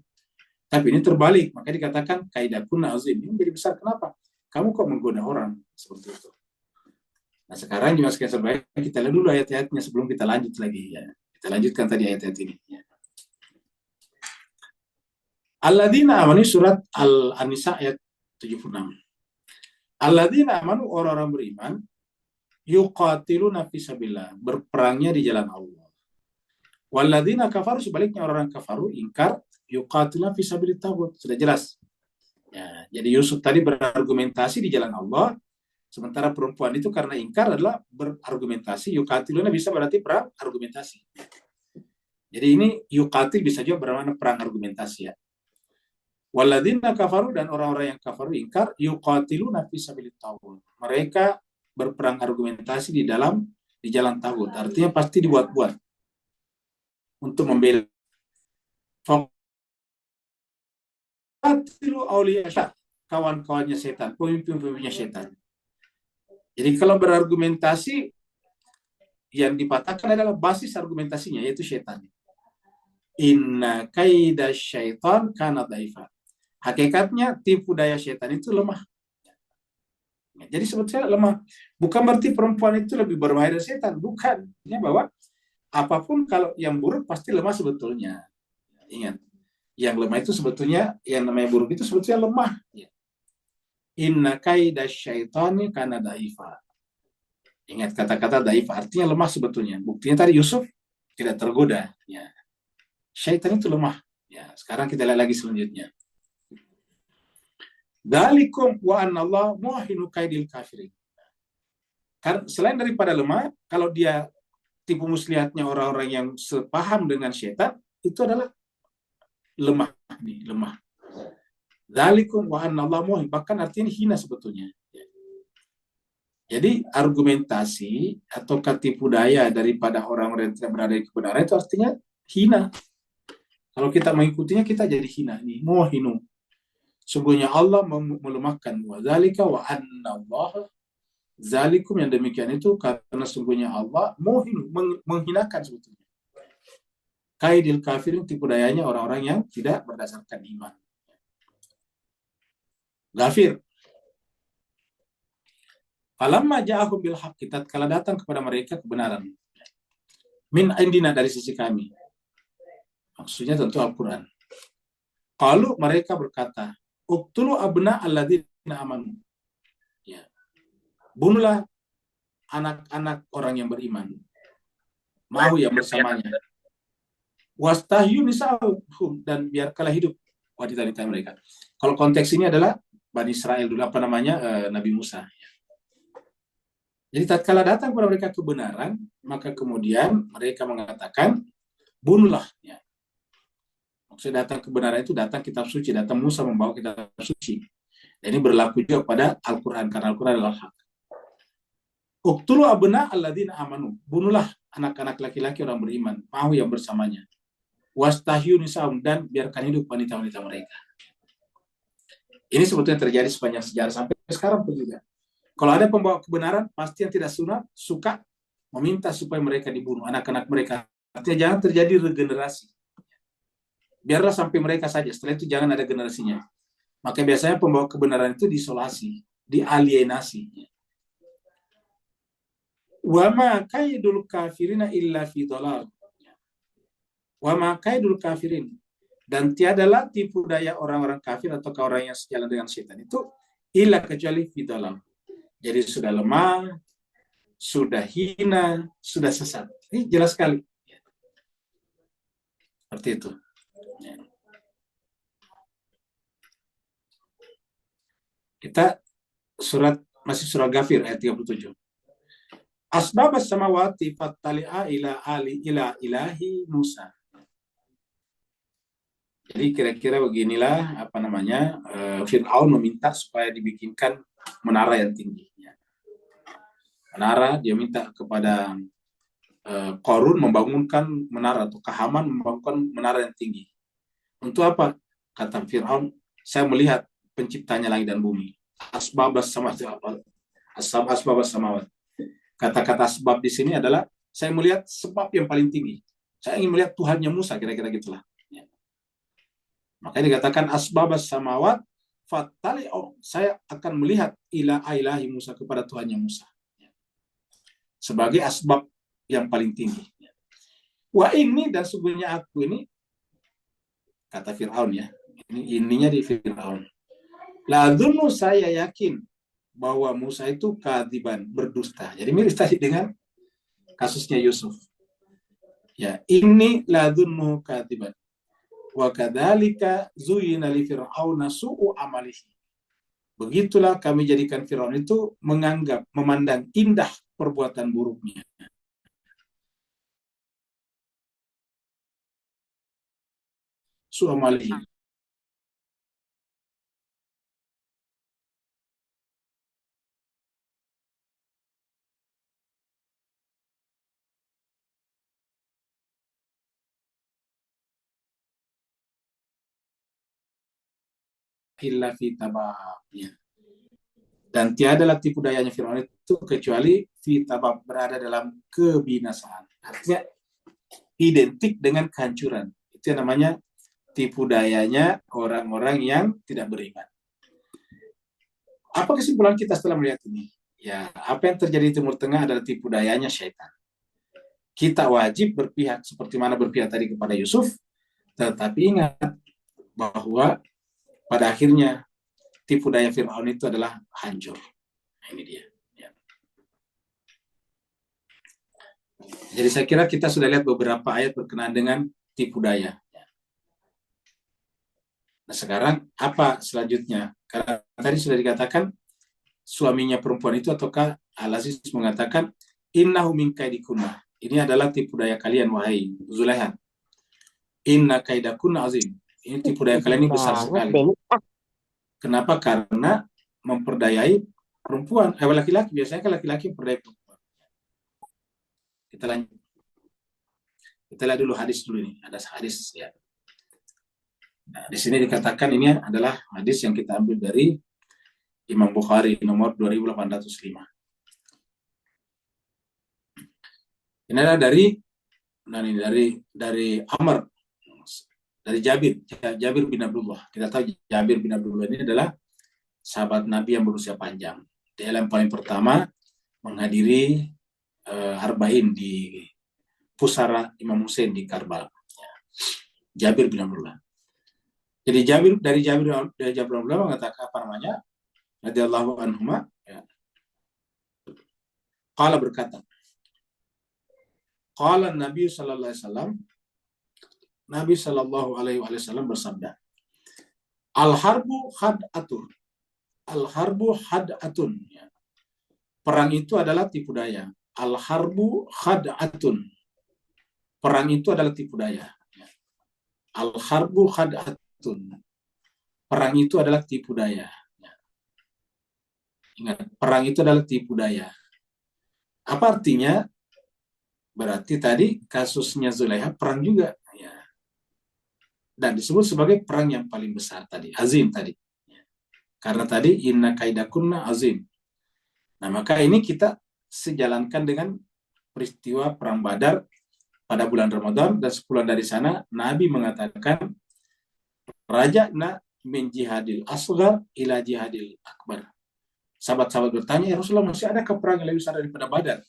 Tapi ini terbalik, maka dikatakan kaidakunna azim. Ini menjadi besar. Kenapa? Kamu kok menggoda orang seperti itu? Nah, sekarang juga sekali sebaik kita lihat dulu ayat-ayatnya sebelum kita lanjut lagi. Ya. Kita lanjutkan tadi ayat-ayat ini. Ya. Alladzina amanu surat Al-Nisa ayat 76. Alladzina amanu orang-orang beriman yuqatiluna fisabilillah, berperangnya di jalan Allah. Walladzina kafaru, sebaliknya orang-orang kafaru ingkar yuqatiluna fisabilillah tagut. Sudah jelas. Ya, jadi Yusuf tadi berargumentasi di jalan Allah, sementara perempuan itu karena ingkar adalah berargumentasi. Yuqatiluna bisa berarti perang argumentasi. Jadi ini yuqatil bisa juga bermakna perang argumentasi ya. Walladzina kafaru, dan orang-orang yang kafaru ingkar yuqatiluna fisabilillah tagut. Mereka berperang argumentasi di jalan tagut. Artinya pasti dibuat-buat untuk membela. Faqatilu awliya, kawan-kawannya setan, pemimpin-pemimpinnya setan. Jadi kalau berargumentasi, yang dipatahkan adalah basis argumentasinya, yaitu setan. Inna kaida syaitan kana dhaifa. Hakikatnya tipu daya setan itu lemah. Jadi sebetulnya lemah. Bukan berarti perempuan itu lebih berbahaya dari setan. Bukan. Ini bahwa apapun kalau yang buruk pasti lemah sebetulnya. Ingat. Yang lemah itu sebetulnya, yang namanya buruk itu sebetulnya lemah. Inna kaida syaitani kana dhaifa. Ingat kata-kata dhaifa. Artinya lemah sebetulnya. Buktinya tadi Yusuf tidak tergoda. Ya. Syaitan itu lemah. Ya. Sekarang kita lihat lagi selanjutnya. Dalikum wa anallah muahinu kaidil kafirin. Karena selain daripada lemah, kalau dia tipu muslihatnya orang-orang yang sepaham dengan syaitan, itu adalah lemah nih, lemah. Dalikum wa anallah muahin, bahkan artinya hina sebetulnya. Jadi argumentasi atau tipu daya daripada orang-orang yang tidak berada di kebenaran itu artinya hina. Kalau kita mengikutinya kita jadi hina nih, muahinu. Sungguhnya Allah melemahkan. Wa zalika wa anna Allah, zalikum, yang demikian itu karena sungguhnya Allah menghinakan sebetulnya. Kaidil kafirin, tipu dayanya orang-orang yang tidak berdasarkan iman. Ghafir. Falamma ja'ahum bil haqq, tatkala datang kepada mereka kebenaran. Min indina, dari sisi kami. Maksudnya tentu Al-Quran. Qalu, mereka berkata, uqtulu abna alladzina amanu. Ya. Bunuhlah anak-anak orang yang beriman. Mau yang bersamanya. Wastahyu nisa'uhum, dan biarkanlah hidup wanita-wanita mereka. Kalau konteks ini adalah Bani Israel dulu, Nabi Musa. Jadi tatkala datang kepada mereka kebenaran, maka kemudian mereka mengatakan, bunuhlah. Ya. Maksudnya datang kebenaran itu datang kitab suci, datang Musa membawa kitab suci. Dan ini berlaku juga pada Al-Quran, karena Al-Quran adalah hak. Uqtulu abna alladzina amanu, bunuhlah anak-anak laki-laki orang beriman, mau yang bersamanya. Wastahyu nisa'um, dan biarkan hidup wanita-wanita mereka. Ini sebetulnya terjadi sepanjang sejarah sampai sekarang pun juga. Kalau ada pembawa kebenaran, pasti yang tidak suka meminta supaya mereka dibunuh, anak-anak mereka. Artinya jangan terjadi regenerasi. Biarlah sampai mereka saja, setelah itu jangan ada generasinya. Maka biasanya pembawa kebenaran itu diisolasi, dialienasi. Wa ma kaidul kafirina illa fi dhalal. Wa ma kaidul kafirin, dan tiadalah tipu daya orang-orang kafir atau orang yang sejalan dengan setan itu illa kecuali fi dhalal. Jadi sudah lemah, sudah hina, sudah sesat. Ini jelas sekali. Seperti itu. Kita masih surat Ghafir ayat 37. Asbabas samawati fattali'a ila ilahi Musa. Jadi kira-kira beginilah Fir'aun meminta supaya dibikinkan menara yang tinggi. Menara, dia minta kepada Qarun membangunkan menara, atau Haman membangunkan menara yang tinggi. Untuk apa? Kata Fir'aun, saya melihat penciptanya langit dan bumi. Asbabas samawati. Kata-kata sebab di sini adalah saya melihat sebab yang paling tinggi. Saya ingin melihat Tuhannya Musa, kira-kira gitulah. Makanya dikatakan asbabas samawat fattali'u, saya akan melihat ilahi Musa, kepada Tuhannya Musa. Sebagai asbab yang paling tinggi. Wah ini, dan sungguhnya aku ini, kata Fir'aun ya, ininya di Fir'aun. Ladhunnu, saya yakin bahwa Musa itu kadiban, berdusta. Jadi mirip tadi dengan kasusnya Yusuf. Ya, ini ladhunnu kadiban. Wa kadzalika zuyyina li fir'auna su'u amalihi. Begitulah kami jadikan Firaun itu memandang indah perbuatan buruknya. Su'u amalihi. Illa fi tabab. Dan tiadalah tipu dayanya Firaun itu kecuali fi tabab, berada dalam kebinasaan. Artinya identik dengan kehancuran. Itu yang namanya tipu dayanya orang-orang yang tidak beriman. Apa kesimpulan kita setelah melihat ini? Ya, apa yang terjadi di Timur Tengah adalah tipu dayanya syaitan. Kita wajib berpihak seperti mana berpihak tadi kepada Yusuf, tetapi ingat bahwa pada akhirnya tipu daya Fir'aun itu adalah hancur. Nah, ini dia. Ya. Jadi saya kira kita sudah lihat beberapa ayat berkenaan dengan tipu daya. Nah sekarang apa selanjutnya? Karena tadi sudah dikatakan suaminya perempuan itu, ataukah Al-Aziz mengatakan innahu min kaidikunna. Ini adalah tipu daya kalian wahai Zulaiha. Inna kaidakunna azim. Ini tipu daya kalian ini besar sekali. Kenapa? Karena memperdayai perempuan. Laki-laki, biasanya kan laki-laki memperdayai perempuan. Kita lanjut. Kita lihat dulu hadis dulu ini. Ada hadis ya. Nah, di sini dikatakan ini adalah hadis yang kita ambil dari Imam Bukhari nomor 2805. Ini adalah dari Amr, dari Jabir bin Abdullah. Kita tahu Jabir bin Abdullah ini adalah sahabat Nabi yang berusia panjang. Dia yang paling pertama menghadiri Arba'in di pusara Imam Hussein di Karbala. Jabir bin Abdullah. Jadi Jabir bin Abdullah mengatakan radhiyallahu anhuma, ya. Qala berkata, qala Nabi sallallahu alaihi wasallam, Nabi sallallahu alaihi wasallam bersabda, al-harbu had'atun. Ya. Perang itu adalah tipu daya. Al-harbu khad'atun. Perang itu adalah tipu daya. Ya. Al-harbu khad'atun. Perang itu adalah tipu daya. Ya. Ingat, perang itu adalah tipu daya. Apa artinya? Berarti tadi kasusnya Zulaiha perang juga. Ya. Dan disebut sebagai perang yang paling besar tadi. Azim tadi. Ya. Karena tadi inna kaidakunna azim. Nah maka ini kita sejalankan dengan peristiwa perang Badar pada bulan Ramadan, dan sebulan dari sana Nabi mengatakan raja'na min jihadil asghar ila jihadil akbar. Sahabat-sahabat bertanya, ya Rasulullah, masih adakah perang yang lebih besar daripada Badar?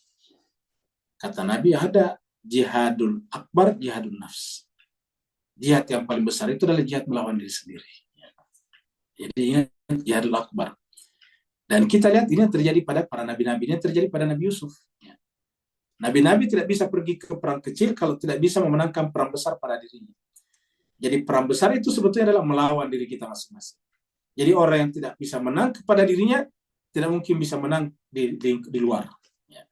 Kata Nabi, ada jihadul akbar, jihadul nafs. Jihad yang paling besar itu adalah jihad melawan diri sendiri. Jadi ingat, jihadul akbar. Dan kita lihat ini terjadi pada para nabi-nabi, ini terjadi pada Nabi Yusuf. Nabi-nabi tidak bisa pergi ke perang kecil kalau tidak bisa memenangkan perang besar pada dirinya. Jadi perang besar itu sebetulnya adalah melawan diri kita masing-masing. Jadi orang yang tidak bisa menang kepada dirinya, tidak mungkin bisa menang di luar. Ya.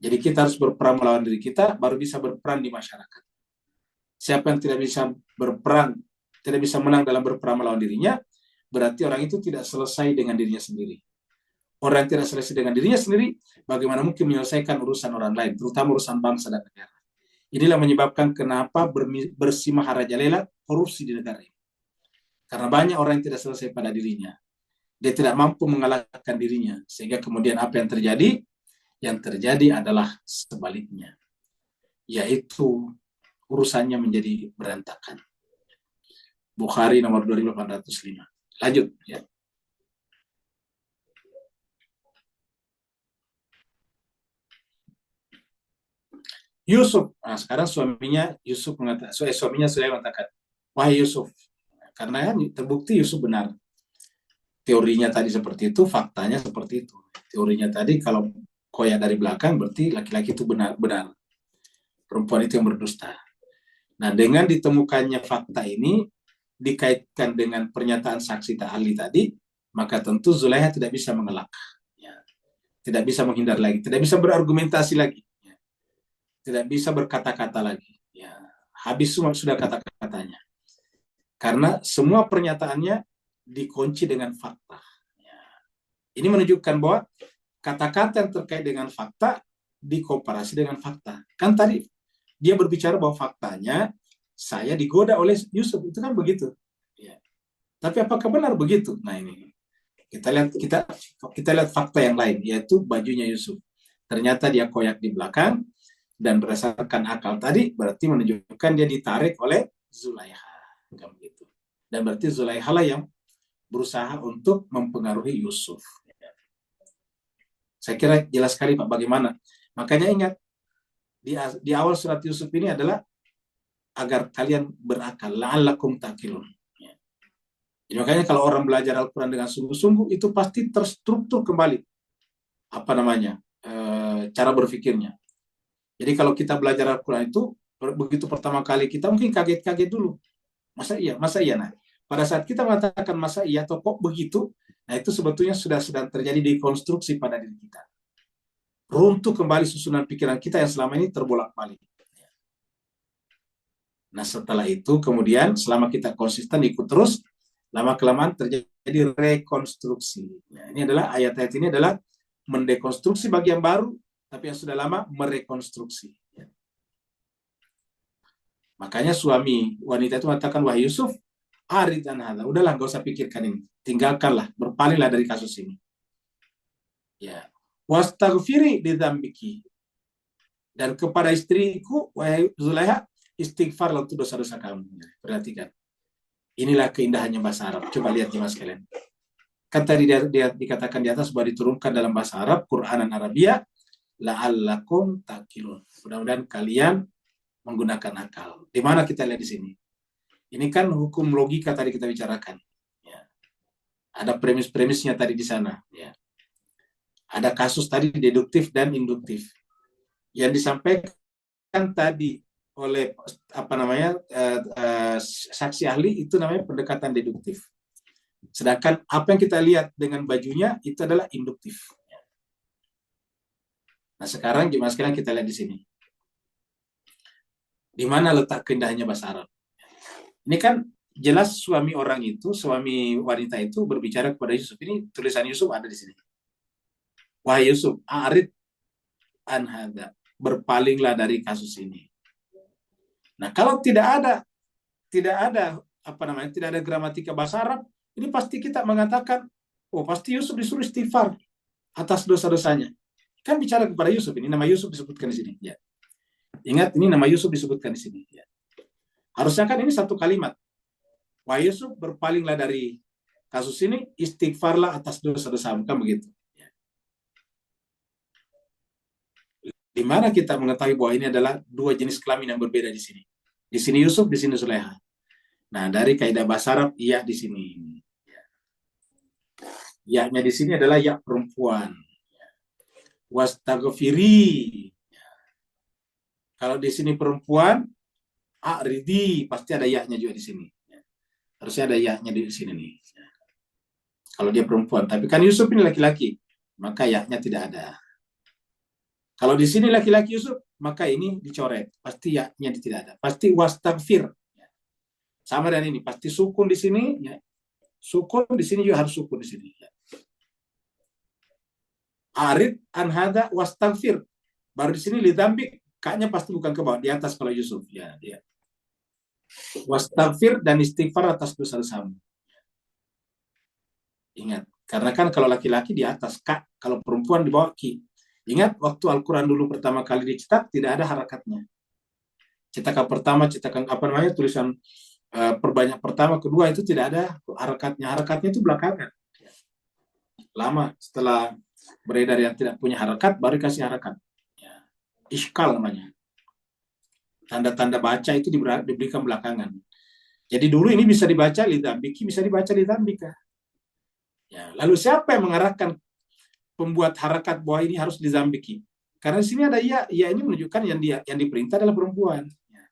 Jadi kita harus berperang melawan diri kita, baru bisa berperan di masyarakat. Siapa yang tidak bisa berperang, tidak bisa menang dalam berperang melawan dirinya, berarti orang itu tidak selesai dengan dirinya sendiri. Orang yang tidak selesai dengan dirinya sendiri, bagaimana mungkin menyelesaikan urusan orang lain, terutama urusan bangsa dan negara. Inilah menyebabkan kenapa bersih marajalela korupsi di negara ini. Karena banyak orang yang tidak selesai pada dirinya. Dia tidak mampu mengalahkan dirinya. Sehingga kemudian apa yang terjadi? Yang terjadi adalah sebaliknya. Yaitu urusannya menjadi berantakan. Bukhari nomor 2805. Lanjut. Ya. Yusuf, nah sekarang suaminya sudah mengatakan, wahai Yusuf, karena terbukti Yusuf benar. Teorinya tadi seperti itu, faktanya seperti itu. Teorinya tadi kalau koyak dari belakang berarti laki-laki itu benar, perempuan itu yang berdusta. Nah, dengan ditemukannya fakta ini dikaitkan dengan pernyataan saksi ahli tadi, maka tentu Zulaiha tidak bisa mengelak, ya. Tidak bisa menghindar lagi, tidak bisa berargumentasi lagi. Tidak bisa berkata-kata lagi. Ya, habis sudah kata-katanya. Karena semua pernyataannya dikunci dengan fakta. Ya. Ini menunjukkan bahwa kata-kata yang terkait dengan fakta dikomparasi dengan fakta. Kan tadi dia berbicara bahwa faktanya saya digoda oleh Yusuf, itu kan begitu. Ya. Tapi apakah benar begitu? Nah ini kita lihat fakta yang lain, yaitu bajunya Yusuf. Ternyata dia koyak di belakang. Dan berdasarkan akal tadi berarti menunjukkan dia ditarik oleh Zulaiha. Gitu. Dan berarti Zulaiha lah yang berusaha untuk mempengaruhi Yusuf. Saya kira jelas sekali Pak bagaimana. Makanya ingat, di awal surat Yusuf ini adalah agar kalian berakal. La'allakum taqilun. Jadi makanya kalau orang belajar Al-Quran dengan sungguh-sungguh, itu pasti terstruktur kembali. Cara berpikirnya. Jadi kalau kita belajar Al-Quran itu, begitu pertama kali kita mungkin kaget-kaget dulu. Masa iya? Nah, pada saat kita mengatakan masa iya atau kok begitu, nah itu sebetulnya sudah sedang terjadi dekonstruksi pada diri kita. Runtuh kembali susunan pikiran kita yang selama ini terbolak-balik. Nah setelah itu kemudian selama kita konsisten ikut terus, lama-kelamaan terjadi rekonstruksi. Nah, ini adalah ayat-ayat ini adalah mendekonstruksi bagian baru, tapi yang sudah lama merekonstruksi. Makanya suami wanita itu mengatakan, wahai Yusuf, aridan hadza, udahlah gak usah pikirkan ini, tinggalkanlah, berpalinglah dari kasus ini. Ya, wastaghfiri lidzambiki, dan kepada istriku, wahai Zulaiha, istighfarlah untuk dosa-dosa kamu. Perhatikan, inilah keindahannya bahasa Arab. Coba lihat jemaah sekalian. Kan tadi dia dikatakan di atas bahwa diturunkan dalam bahasa Arab, Quran dan Arabia, la'allakum taqilun. Mudah-mudahan kalian menggunakan akal. Di mana kita lihat di sini? Ini kan hukum logika tadi kita bicarakan. Ya. Ada premis-premisnya tadi di sana. Ya. Ada kasus tadi deduktif dan induktif. Yang disampaikan tadi oleh saksi ahli itu namanya pendekatan deduktif. Sedangkan apa yang kita lihat dengan bajunya itu adalah induktif. Nah sekarang jemaah sekalian kita lihat di sini. Di mana letak keindahannya bahasa Arab? Ini kan jelas suami wanita itu berbicara kepada Yusuf. Ini tulisan Yusuf ada di sini. Wahai Yusuf, a'rid an hadza, berpalinglah dari kasus ini. Nah, kalau tidak ada gramatika bahasa Arab, ini pasti kita mengatakan, oh pasti Yusuf disuruh istighfar atas dosa-dosanya. Kan bicara kepada Yusuf, ini nama Yusuf disebutkan di sini. Ya. Ingat, ini nama Yusuf disebutkan di sini. Ya. Harusnya kan ini satu kalimat. Wahai Yusuf, berpalinglah dari kasus ini, istighfarlah atas dosa-dosamu. Kan begitu. Ya. Di mana kita mengetahui bahwa ini adalah dua jenis kelamin yang berbeda di sini. Di sini Yusuf, di sini Zulaiha. Nah, dari kaidah bahasa Arab, ya di sini. Ya-nya di sini adalah ya perempuan. Wastaghfiri. Kalau di sini perempuan, A'ridi, pasti ada ya-nya juga di sini. Harusnya ada ya-nya di sini nih. Kalau dia perempuan, tapi kan Yusuf ini laki-laki, maka ya-nya tidak ada. Kalau di sini laki-laki Yusuf, maka ini dicoret, pasti ya-nya tidak ada. Pasti wastaghfir. Sama dengan ini, pasti sukun di sini, ya. Sukun di sini juga harus sukun di sini. Ya. Arid an hada wastaghfir. Baru di sini lidambik, kaknya pasti bukan ke bawah, di atas kalau Yusuf. Ya, dia. Wastaghfir dan istighfar atas dosa-dosamu. Ingat, karena kan kalau laki-laki di atas kak, kalau perempuan di bawah ki. Ingat waktu Al-Quran dulu pertama kali dicetak tidak ada harakatnya. Cetakan pertama, cetakan apa namanya tulisan perbanyak pertama, kedua itu tidak ada harakatnya. Harakatnya itu belakangan. Lama setelah beredar yang tidak punya harakat baru kasih harakat. Ya. Iskal namanya. Tanda-tanda baca itu diberikan belakangan. Jadi dulu ini bisa dibaca lidambiki, bisa dibaca lidambika. Ya, lalu siapa yang mengarahkan pembuat harakat bahwa ini harus dizambiki? Karena di sini ada ya ini menunjukkan yang diperintah adalah perempuan. Ya.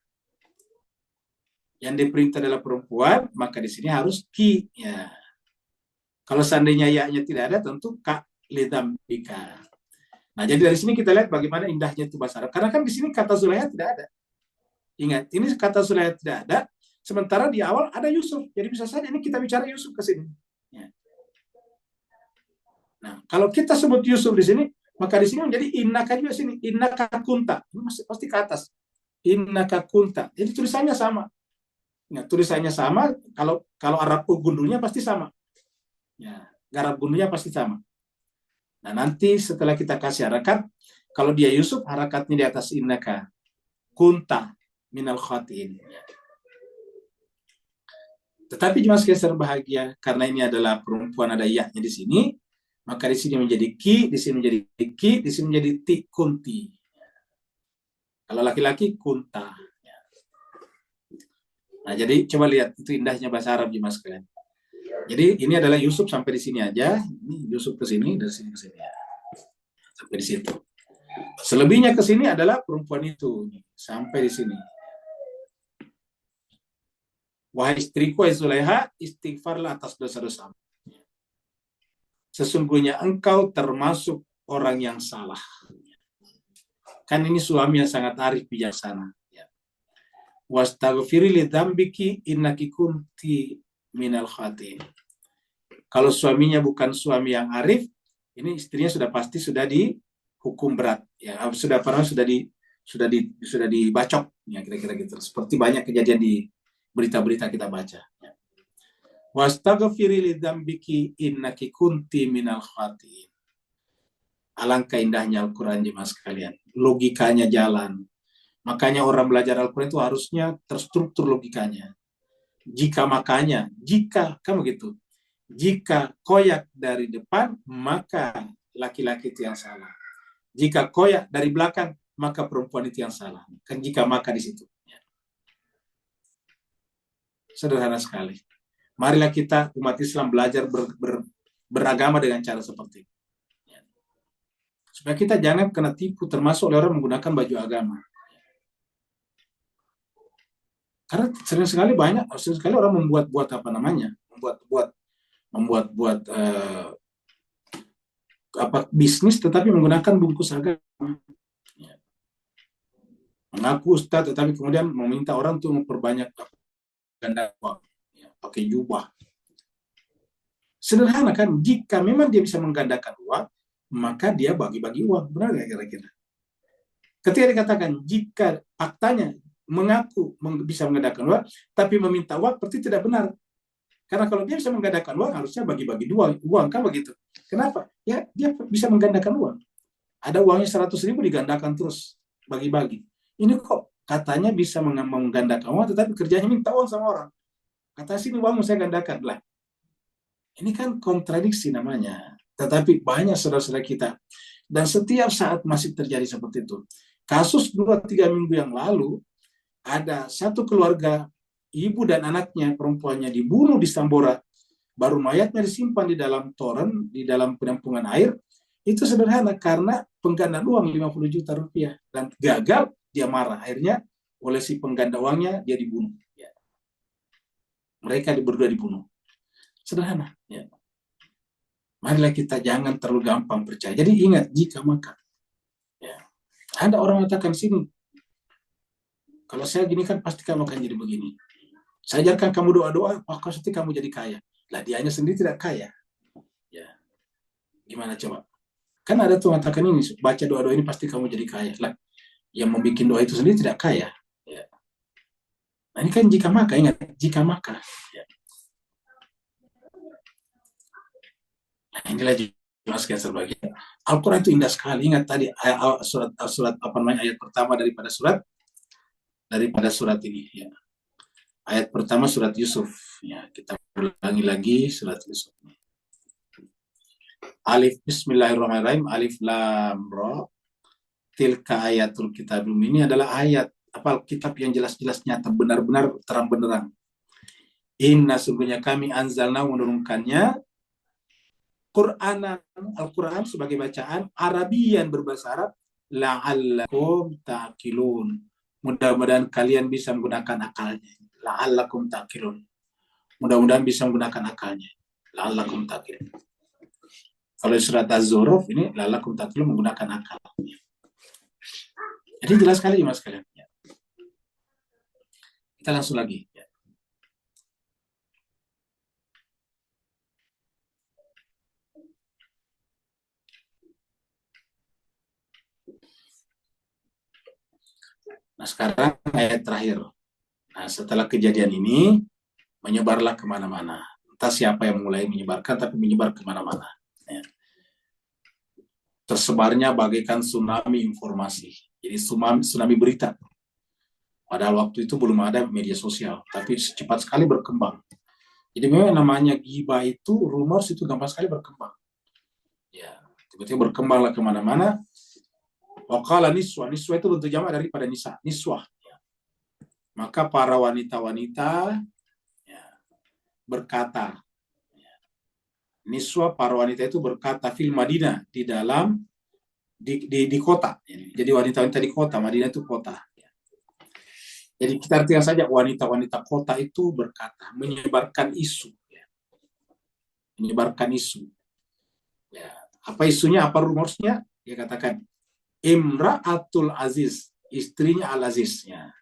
Yang diperintah adalah perempuan, maka di sini harus ki. Ya. Kalau seandainya ya-nya tidak ada, tentu ka lidambika. Nah, jadi dari sini kita lihat bagaimana indahnya itu bahasa Arab. Karena kan di sini kata Zulaiha tidak ada. Ingat, ini kata Zulaiha tidak ada, sementara di awal ada Yusuf. Jadi bisa saja ini kita bicara Yusuf ke sini. Ya. Nah, kalau kita sebut Yusuf di sini, maka di sini menjadi innaka juga sini, innaka kunta. Ini pasti ke atas. Innaka kunta. Jadi tulisannya sama. Ya, tulisannya sama, kalau Arab gundunya pasti sama. Ya, Arab gundunya pasti sama. Nah, nanti setelah kita kasih harakat, kalau dia Yusuf, harakatnya di atas innaka kunta minal khatiin. Tetapi jemaah sekalian berbahagia, karena ini adalah perempuan, ada ya-nya di sini, maka di sini menjadi ki, di sini menjadi ki, di sini menjadi ti kunti. Kalau laki-laki kunta. Nah, jadi coba lihat itu indahnya bahasa Arab jemaah sekalian. Jadi ini adalah Yusuf sampai di sini aja. Ini Yusuf ke sini, dari sini ke sini. Sampai di situ. Selebihnya ke sini adalah perempuan itu sampai di sini. Wahai istriku Zulaiha, istighfarlah atas dosa-dosa. Sesungguhnya engkau termasuk orang yang salah. Kan ini suami yang sangat arif bijaksana. Wastaghfiri li dzambiki innaki kunti minal khatiin. Kalau suaminya bukan suami yang arif, ini istrinya sudah pasti sudah dihukum berat. Ya, sudah pernah sudah dibacok. Ya, kira-kira gitu. Seperti banyak kejadian di berita-berita kita baca. Wastaghfiri li dzambiki innaki kunti minal khatiin. Alangkah indahnya Al-Quran jemaah sekalian. Logikanya jalan. Makanya orang belajar Al-Quran itu harusnya terstruktur logikanya. Jika kamu gitu. Jika koyak dari depan, maka laki-laki itu yang salah. Jika koyak dari belakang, maka perempuan itu yang salah. Kan jika maka di situ. Sederhana sekali. Marilah kita umat Islam belajar beragama dengan cara seperti itu. Supaya kita jangan kena tipu termasuk oleh orang menggunakan baju agama. Karena sering sekali orang membuat apa namanya, membuat bisnis tetapi menggunakan bungkus agama. Mengaku ustaz tetapi kemudian meminta orang untuk memperbanyak ganda uang, pakai jubah. Sederhana kan, jika memang dia bisa menggandakan uang, maka dia bagi-bagi uang. Benar nggak kira-kira? Ketika dikatakan jika faktanya mengaku bisa menggandakan uang, tapi meminta uang, berarti tidak benar. Karena kalau dia bisa menggandakan uang, harusnya bagi-bagi uang, kan begitu. Kenapa? Ya, dia bisa menggandakan uang. Ada uangnya 100.000 digandakan terus, bagi-bagi. Ini kok katanya bisa menggandakan uang, tetapi kerjanya minta uang sama orang. Kata sini uangmu saya gandakan. Lah, ini kan kontradiksi namanya. Tetapi banyak saudara-saudara kita. Dan setiap saat masih terjadi seperti itu. Kasus 2-3 minggu yang lalu, ada satu keluarga, ibu dan anaknya, perempuannya dibunuh di Tambora. Baru mayatnya disimpan di dalam toren, di dalam penampungan air. Itu sederhana, karena penggandaan uang 50 juta rupiah. Dan gagal, dia marah. Akhirnya oleh si pengganda uangnya, dia dibunuh. Ya. Mereka berdua dibunuh. Sederhana. Ya. Marilah kita jangan terlalu gampang percaya. Jadi ingat, jika maka. Ya. Ada orang mengatakan sini, kalau saya gini kan pasti kamu akan jadi begini. Saya ajarkan kamu doa-doa, pasti kamu jadi kaya. Lah dianya sendiri tidak kaya. Ya. Gimana coba? Kan ada tuh mengatakan ini, baca doa-doa ini pasti kamu jadi kaya. Lah, yang membuat doa itu sendiri tidak kaya. Ya. Nah ini kan jika maka, ingat, jika maka. Ya. Nah inilah jelaskan sebagian. Al-Quran itu indah sekali. Ingat tadi surat apa namanya, ayat pertama daripada surat ini. Ya. Ayat pertama surat Yusuf. Ya, kita ulangi lagi surat Yusuf. Alif Bismillahirrahmanirrahim. Alif Lam Ra. Tilka ayatul kitabum, ini adalah ayat kitab yang jelas-jelas nyata, benar-benar terang benderang. Inna sungguhnya kami anzalna menurunkannya Al-Quran sebagai bacaan Arabian berbahasa Arab, la'allakum ta'qilun. Mudah-mudahan kalian bisa menggunakan akalnya. La'allakum ta'qilun. Mudah-mudahan bisa menggunakan akalnya. La'allakum ta'qilun. Kalau surat Az-Zukhruf ini la'allakum ta'qilun, menggunakan akalnya. Jadi jelas sekali mas kalian. Ya. Kita langsung lagi. Ya. Nah sekarang ayat terakhir. Nah setelah kejadian ini, menyebarlah kemana-mana. Entah siapa yang mulai menyebarkan, tapi menyebar kemana-mana. Ya. Tersebarnya bagaikan tsunami informasi. Jadi tsunami berita. Padahal waktu itu belum ada media sosial, tapi cepat sekali berkembang. Jadi memang namanya ghibah itu, rumors itu gampang sekali berkembang. Ya, tiba-tiba berkembanglah kemana-mana. Waqala niswa itu bentuk jamak daripada niswah. Ya. Maka para wanita-wanita ya, berkata, ya. Niswa para wanita itu berkata fil Madinah, di dalam di kota. Jadi wanita-wanita di kota, Madinah itu kota. Jadi kita artikan saja wanita-wanita kota itu berkata, menyebarkan isu. Ya. Menyebarkan isu. Ya. Apa isunya, apa rumorsnya? Dia katakan, Imra'atul Aziz, istrinya Al-Aziz. Ya.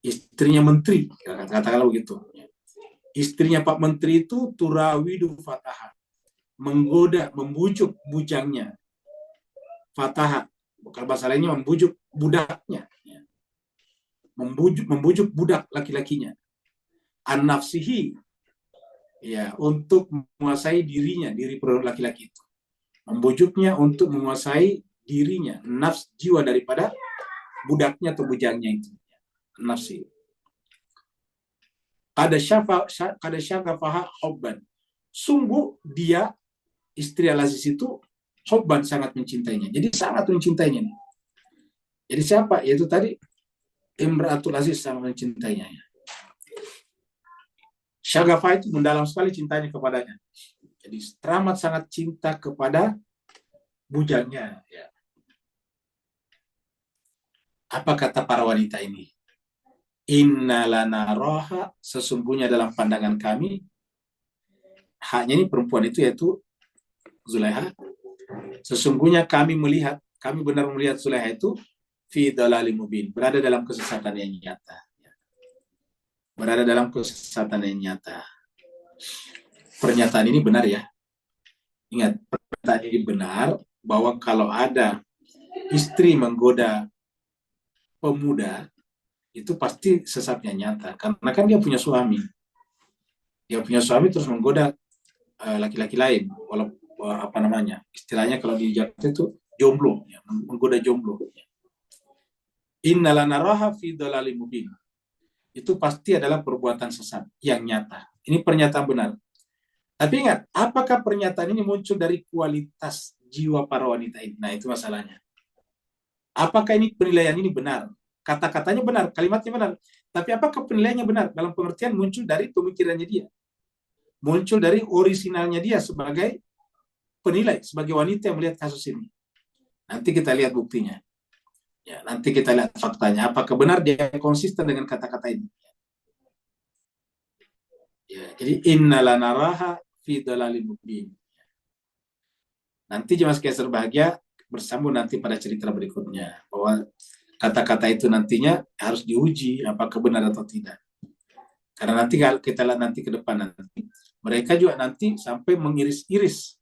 Istrinya menteri, katakanlah begitu. Ya. Istrinya Pak Menteri itu turawidu fataha, menggoda, membujuk bujangnya. Fataha, bukan bahasa lainnya membujuk budaknya, ya. membujuk budak laki-lakinya. An-nafsihi, ya, untuk menguasai dirinya, diri laki-laki itu. Membujuknya untuk menguasai dirinya, nafs, jiwa daripada budaknya atau bujangnya itu. Nafsi. Kada syagafaha hubban. Sungguh dia, istri Al-Aziz itu hubban, sangat mencintainya. Jadi sangat mencintainya. Jadi siapa? Yaitu tadi Imra'atul Aziz sangat mencintainya. Syagafah itu mendalam sekali cintanya kepadanya. Jadi teramat sangat cinta kepada bujangnya. Ya. Apa kata para wanita ini? Inna lana roha, sesungguhnya dalam pandangan kami, haknya ini perempuan itu yaitu Zulaiha. Sesungguhnya kami benar melihat Zulaiha itu fi dhalalin mubin, berada dalam kesesatan yang nyata. Berada dalam kesesatan yang nyata. Pernyataan ini benar ya. Ingat, pernyataan ini benar bahwa kalau ada istri menggoda pemuda, itu pasti sesatnya nyata. Karena kan dia punya suami. Dia punya suami terus menggoda laki-laki lain. Walau apa namanya, istilahnya kalau di Jakarta itu jomblo, ya, menggoda jomblo. Ya. Innalanaraha fi dhalalin mubin. Itu pasti adalah perbuatan sesat yang nyata. Ini pernyataan benar. Tapi ingat, apakah pernyataan ini muncul dari kualitas jiwa para wanita ini? Nah, itu masalahnya. Apakah ini penilaian ini benar? Kata-katanya benar, kalimatnya benar. Tapi apakah penilaiannya benar? Dalam pengertian muncul dari pemikirannya dia. Muncul dari orisinalnya dia sebagai penilai, sebagai wanita yang melihat kasus ini. Nanti kita lihat buktinya. Ya, nanti kita lihat faktanya. Apakah benar dia konsisten dengan kata-kata ini? Ya, jadi innalanaraha fi dhalalin mubin. Nanti jemaah sekalian berbahagia bersambung nanti pada cerita berikutnya bahwa kata-kata itu nantinya harus diuji apakah benar atau tidak. Karena nanti kalau kita lihat nanti ke depan nanti mereka juga nanti sampai mengiris-iris,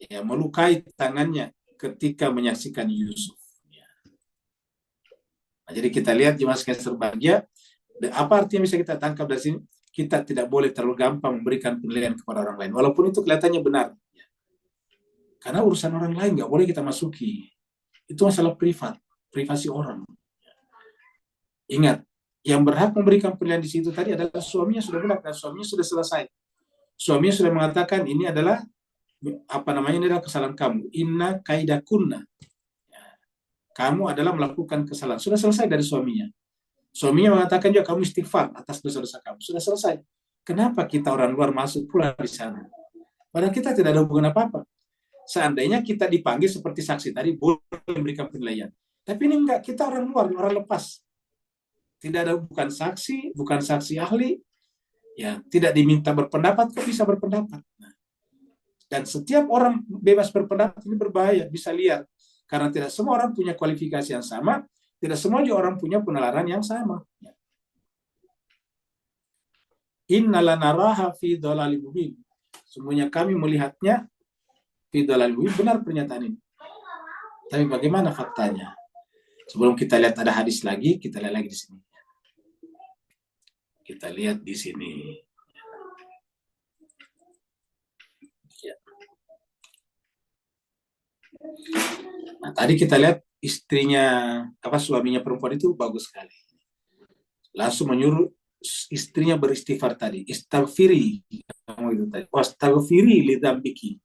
ya, melukai tangannya ketika menyaksikan Yusuf. Ya. Nah, jadi kita lihat jemaah sekalian berbahagia, apa artinya bisa kita tangkap dari sini? Kita tidak boleh terlalu gampang memberikan penilaian kepada orang lain, walaupun itu kelihatannya benar. Karena urusan orang lain nggak boleh kita masuki. Itu masalah privat, privasi orang. Ingat, yang berhak memberikan penilaian di situ tadi adalah suaminya sudah benar dan suaminya sudah selesai. Suaminya sudah mengatakan ini adalah ini adalah kesalahan kamu. Inna kaidakunna. Kamu adalah melakukan kesalahan. Sudah selesai dari suaminya. Suaminya mengatakan juga kamu istighfar atas dosa-dosa kamu. Sudah selesai. Kenapa kita orang luar masuk pula di sana? Padahal kita tidak ada hubungan apa-apa. Seandainya kita dipanggil seperti saksi tadi, boleh memberikan penilaian. Tapi ini enggak, kita orang luar, orang lepas. Tidak ada, bukan saksi ahli, ya, tidak diminta berpendapat, kok bisa berpendapat. Nah, dan setiap orang bebas berpendapat ini berbahaya, bisa liar. Karena tidak semua orang punya kualifikasi yang sama, tidak semua juga orang punya penalaran yang sama. Innalanaraha fi dhalalin mubin. Semuanya kami melihatnya fi dhalalin mubin. Benar pernyataan ini. Tapi bagaimana faktanya? Sebelum kita lihat ada hadis lagi, kita lihat lagi di sini. Kita lihat di sini. Ya. Nah, tadi kita lihat suaminya perempuan itu bagus sekali. Langsung menyuruh istrinya beristighfar tadi. Istaghfiri. Wastaghfiri lidzambiki.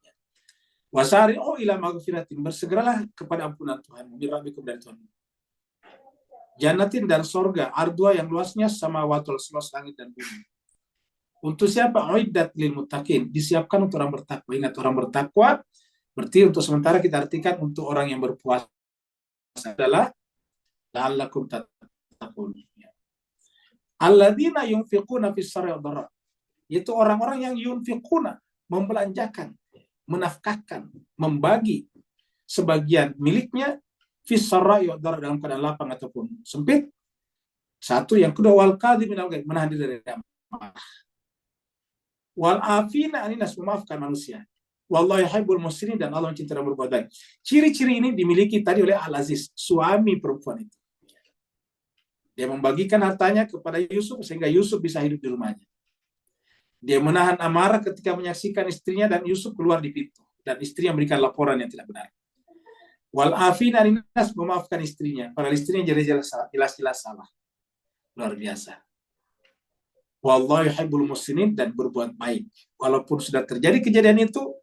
Wasari'u ila maghfiratin. Bersegeralah kepada ampunan Tuhan. Rabbikum dari Tuhan. Jannatin dan sorga, ardua yang luasnya sama watul seluas langit dan bumi. Untuk siapa? Uiddat lil muttaqin, disiapkan untuk orang bertakwa. Ingat, orang bertakwa berarti untuk sementara kita artikan untuk orang yang berpuasa adalah la'allakum tattaqun. Alladzina yunfiquna fis sarri wad dharra. Yaitu orang-orang yang yunfiquna, membelanjakan, menafkahkan, membagi sebagian miliknya fis sarri wad dharra, dalam keadaan lapang ataupun sempit. Satu, yang kedua wal kadhiminal ghaidh, menahan diri dari amarah. Wal afina aninas, memaafkan manusia. Wallahu yuhibbul muhsinin, dan Allah mencintai orang berbuat baik. Ciri-ciri ini dimiliki tadi oleh Al-Aziz, suami perempuan itu. Dia membagikan hartanya kepada Yusuf sehingga Yusuf bisa hidup di rumahnya. Dia menahan amarah ketika menyaksikan istrinya dan Yusuf keluar di pintu, dan istrinya memberikan laporan yang tidak benar. Wal afina aninas, memaafkan istrinya, padahal istrinya jelas-jelas salah. Luar biasa. Wallahu yuhibbul muhsinin, dan berbuat baik. Walaupun sudah terjadi kejadian itu,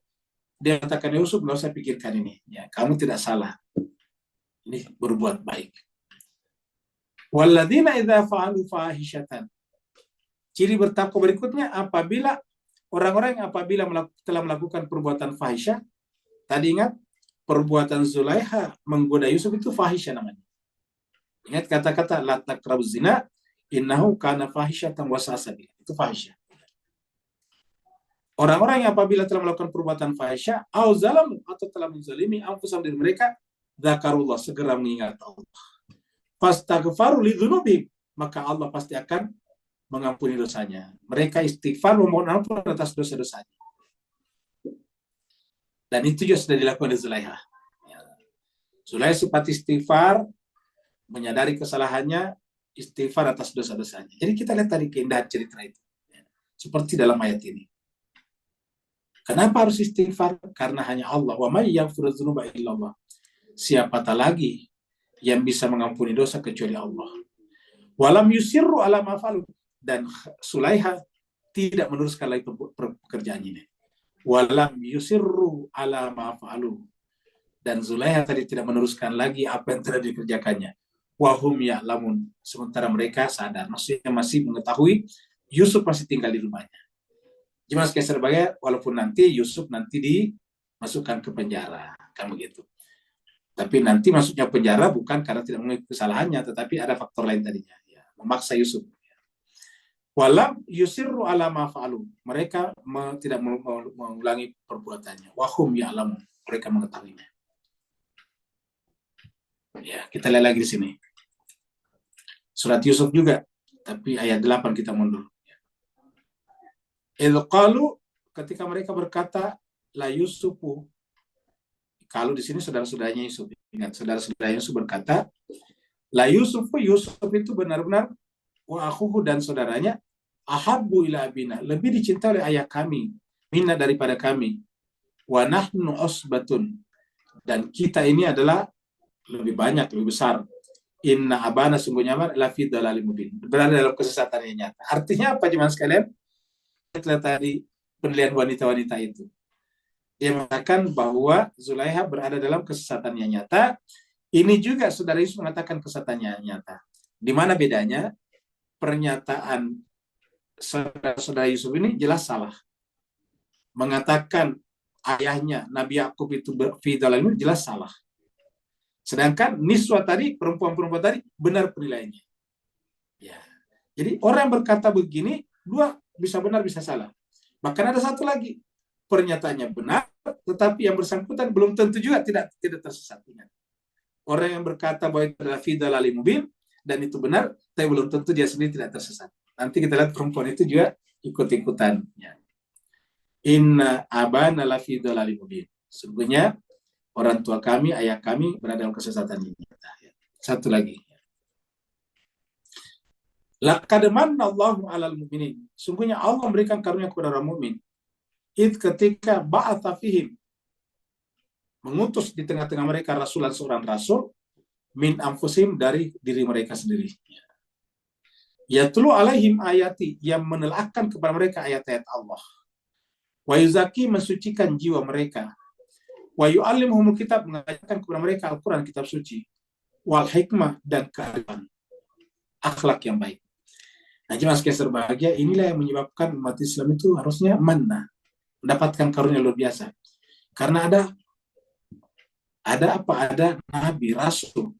dia katakan Yusuf, nggak usah pikirkan ini. Ya, kamu tidak salah. Ini berbuat baik. Walladzina idza fa'alu fahishatan. Ciri bertakwa berikutnya, apabila orang-orang yang apabila telah melakukan perbuatan fahisyah, tadi ingat perbuatan Zulaiha menggoda Yusuf itu fahisyah namanya. Ingat kata-kata la taqrabuz zina innahu kana fahisyatan wa sa'a sabila. Itu fahisyah. Orang-orang yang apabila telah melakukan perbuatan fahisyah, au zalamu, atau telah menzalimi anfusahum, diri mereka, dzakarullah, segera mengingat Allah. Fastaghfaru lidzunubihim, maka Allah pasti akan mengampuni dosanya. Mereka istighfar memohon ampun atas dosa-dosanya. Dan itu juga sudah dilakukan oleh Zulaiha. Zulaiha sempat istighfar, menyadari kesalahannya, istighfar atas dosa-dosanya. Jadi kita lihat tadi keindahan cerita itu. Seperti dalam ayat ini. Kenapa harus istighfar? Karena hanya Allah. Wa may yaghfiru dzunuba illallah. Siapa lagi yang bisa mengampuni dosa kecuali Allah. Walam yusirru ala ma fa'alu, dan Zulaiha tidak meneruskan lagi pekerjaan ini. Walam yusirru ala ma fa'alu, dan Zulaiha tadi tidak meneruskan lagi apa yang telah dikerjakannya. Wahum ya'lamun, sementara mereka sadar, maksudnya masih mengetahui Yusuf masih tinggal di rumahnya. Jemaah sekalian berbahagia, walaupun nanti Yusuf nanti dimasukkan ke penjara, kan begitu. Tapi nanti masuknya penjara bukan karena tidak mengakui kesalahannya, tetapi ada faktor lain tadinya. Ya, memaksa Yusuf. Walam yusirru ala ma fa'alu. Mereka tidak mengulangi perbuatannya. Wahum ya'lamun. Mereka mengetahuinya. Ya, kita lihat lagi di sini. Surat Yusuf juga, tapi ayat 8 kita mundur. Idh qalu, ketika mereka berkata, la Yusufu. Kalau di sini saudara-saudaranya Yusuf, ingat saudara-saudaranya Yusuf berkata, la Yusufu, Yusuf itu benar-benar wa akhuhu dan saudaranya ahabbu ila abina, lebih dicintai oleh ayah kami, minna daripada kami, wa nahnu usbatun, dan kita ini adalah lebih banyak, lebih besar. Inna abana sungguhnya la fi dhalalim mubin, berada dalam kesesatan yang nyata. Artinya apa jemaah sekalian? Setelah tadi penilaian wanita-wanita itu, dia mengatakan bahwa Zulaiha berada dalam kesesatan yang nyata. Ini juga saudara Yusuf mengatakan kesesatannya nyata. Di mana bedanya? Pernyataan saudara Yusuf ini jelas salah. Mengatakan ayahnya Nabi Yakub itu fi dhalalim jelas salah. Sedangkan niswa tadi, perempuan-perempuan tadi benar penilaiannya. Ya. Jadi orang yang berkata begini, dua bisa benar bisa salah. Bahkan ada satu lagi, pernyataannya benar, tetapi yang bersangkutan belum tentu juga tidak tersesat. Orang yang berkata bahwa itu adalah fi dhalalim mubin dan itu benar, tapi belum tentu dia sendiri tidak tersesat. Nanti kita lihat perempuan itu juga ikut-ikutan. Ya. Inna abana la fi dhalalim mubin. Sungguhnya orang tua kami, ayah kami berada dalam kesesatan ini. Satu lagi. Laqad manna Allahu 'alal mu'minin. Sungguhnya Allah memberikan karunia kepada orang mukmin. Ketika ba'atha fihim, mengutus di tengah-tengah mereka rasulan seorang rasul min anfusihim, dari diri mereka sendiri. Yatlu alaihim ayati, yang menelahkan kepada mereka ayat-ayat Allah. Wa yuzaki, mensucikan jiwa mereka. Wa yu'allimuhumul kitab, mengajarkan kepada mereka Al-Quran, kitab suci. Wal hikmah, dan kearifan, akhlak yang baik. Nah, jemaah sekalian berbahagia, inilah yang menyebabkan umat Islam itu harusnya manna, mendapatkan karunia luar biasa. Karena ada nabi, rasul,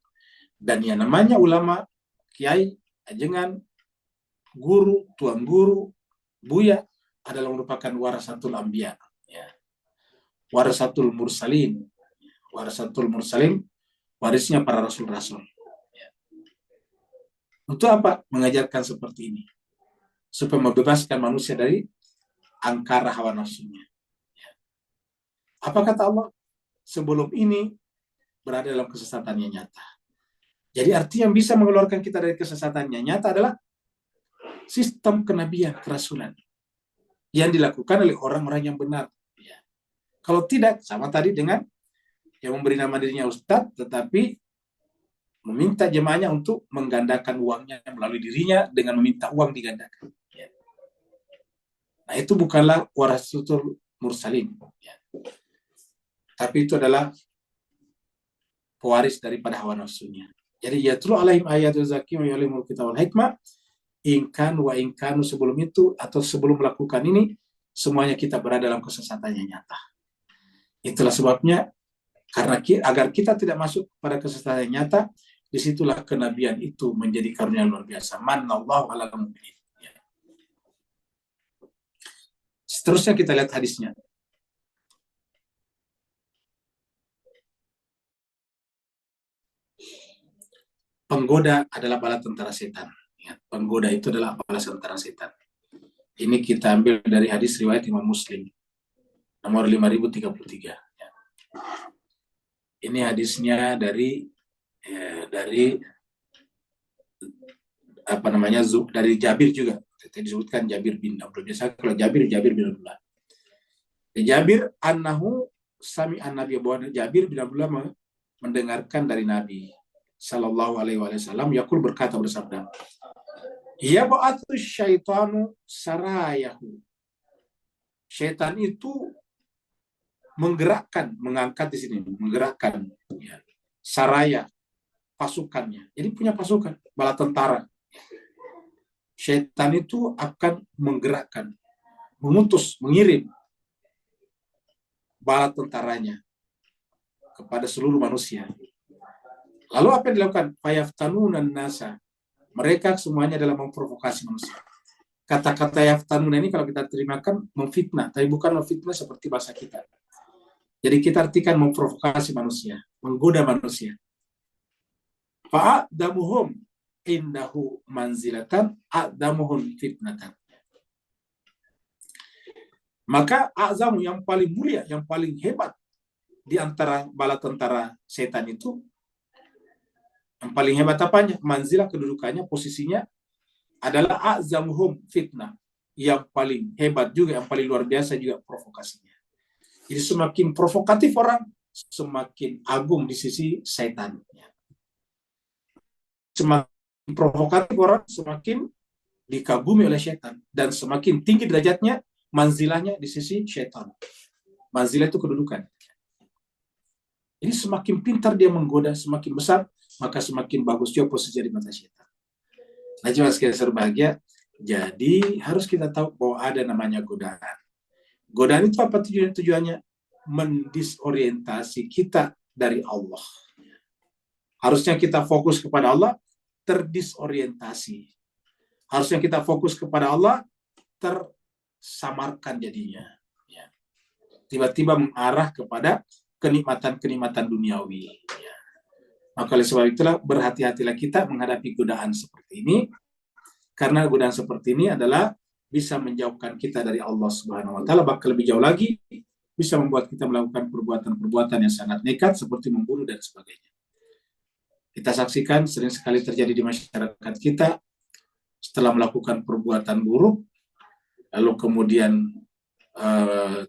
dan yang namanya ulama, kiai, ajengan, guru, tuan guru, buya adalah merupakan warasatul anbiya, ya. Warasatul mursalin, warisnya para rasul-rasul. Untuk apa? Mengajarkan seperti ini. Supaya membebaskan manusia dari angkara hawa nafsunya. Apa kata Allah? Sebelum ini berada dalam kesesatan yang nyata. Jadi arti yang bisa mengeluarkan kita dari kesesatan yang nyata adalah sistem kenabian, kerasulan. Yang dilakukan oleh orang-orang yang benar. Kalau tidak, sama tadi dengan yang memberi nama dirinya Ustadz, tetapi meminta jemaahnya untuk menggandakan uangnya melalui dirinya dengan meminta uang digandakan. Ya. Nah, itu bukanlah warasatul mursalin. Ya. Tapi itu adalah pewaris daripada hawa nafsunya. Jadi yatlu alaihim ayatul zakim wa yu'allimul kitab wal hikmah. Ingkan wa ingkanu, sebelum itu atau sebelum melakukan ini, semuanya kita berada dalam kesesatan yang nyata. Itulah sebabnya, karena agar kita tidak masuk pada kesesatan yang nyata, disitulah kenabian itu menjadi karunia luar biasa. Manallahu 'alal mu'minin. Ya. Seterusnya kita lihat hadisnya. Penggoda adalah bala tentara setan. Ya, penggoda itu adalah bala tentara setan. Ini kita ambil dari hadis riwayat Imam Muslim, nomor 5033. Ya. Ini hadisnya dari dari Jabir juga. Tadi disebutkan Jabir bin Abdullah. Biasa kalau Jabir bin Abdullah. Jabir annahu sami an-nabi, bahwa Jabir bin Abdullah mendengarkan dari Nabi sallallahu alaihi wasallam yaqul, berkata, bersabda, ya ba'atu syaitanu sarayahu. Syaitan itu mengangkat di sini, menggerakkan, ya, saraya, pasukannya. Jadi punya pasukan, bala tentara. Syaitan itu akan menggerakkan, mengutus, mengirim bala tentaranya kepada seluruh manusia. Lalu apa yang dilakukan? Fayaftanunan nasa. Mereka semuanya adalah memprovokasi manusia. Kata-kata yaftanuna ini kalau kita terjemahkan memfitnah, tapi bukan memfitnah seperti bahasa kita. Jadi kita artikan memprovokasi manusia, menggoda manusia. Fa'adamuhum indahu manzilatan a'damuhum fitnatan. Maka azamu yang paling mulia, yang paling hebat di antara bala tentara setan itu, yang paling hebat apanya? Manzilah, kedudukannya, posisinya adalah azamuhum fitnah. Yang paling hebat juga, yang paling luar biasa juga provokasinya. Jadi semakin provokatif orang, semakin agung di sisi setan. Semakin provokatif orang, semakin dikagumi oleh setan. Dan semakin tinggi derajatnya, manzilahnya di sisi setan. Manzilah itu kedudukan. Jadi semakin pintar dia menggoda, semakin besar, maka semakin bagus juga posisi di mata setan. Nah, cuma sekali bahagia. Jadi harus kita tahu bahwa ada namanya godaan. Godaan itu apa tujuannya? Mendisorientasi kita dari Allah. Harusnya kita fokus kepada Allah, terdisorientasi. Harusnya kita fokus kepada Allah, tersamarkan jadinya. Ya. Tiba-tiba mengarah kepada kenikmatan-kenikmatan duniawi. Ya. Maka oleh sebab itulah berhati-hatilah kita menghadapi godaan seperti ini, karena godaan seperti ini adalah bisa menjauhkan kita dari Allah Subhanahu wa taala, bahkan lebih jauh lagi bisa membuat kita melakukan perbuatan-perbuatan yang sangat nekat seperti membunuh dan sebagainya. Kita saksikan sering sekali terjadi di masyarakat kita, setelah melakukan perbuatan buruk, lalu kemudian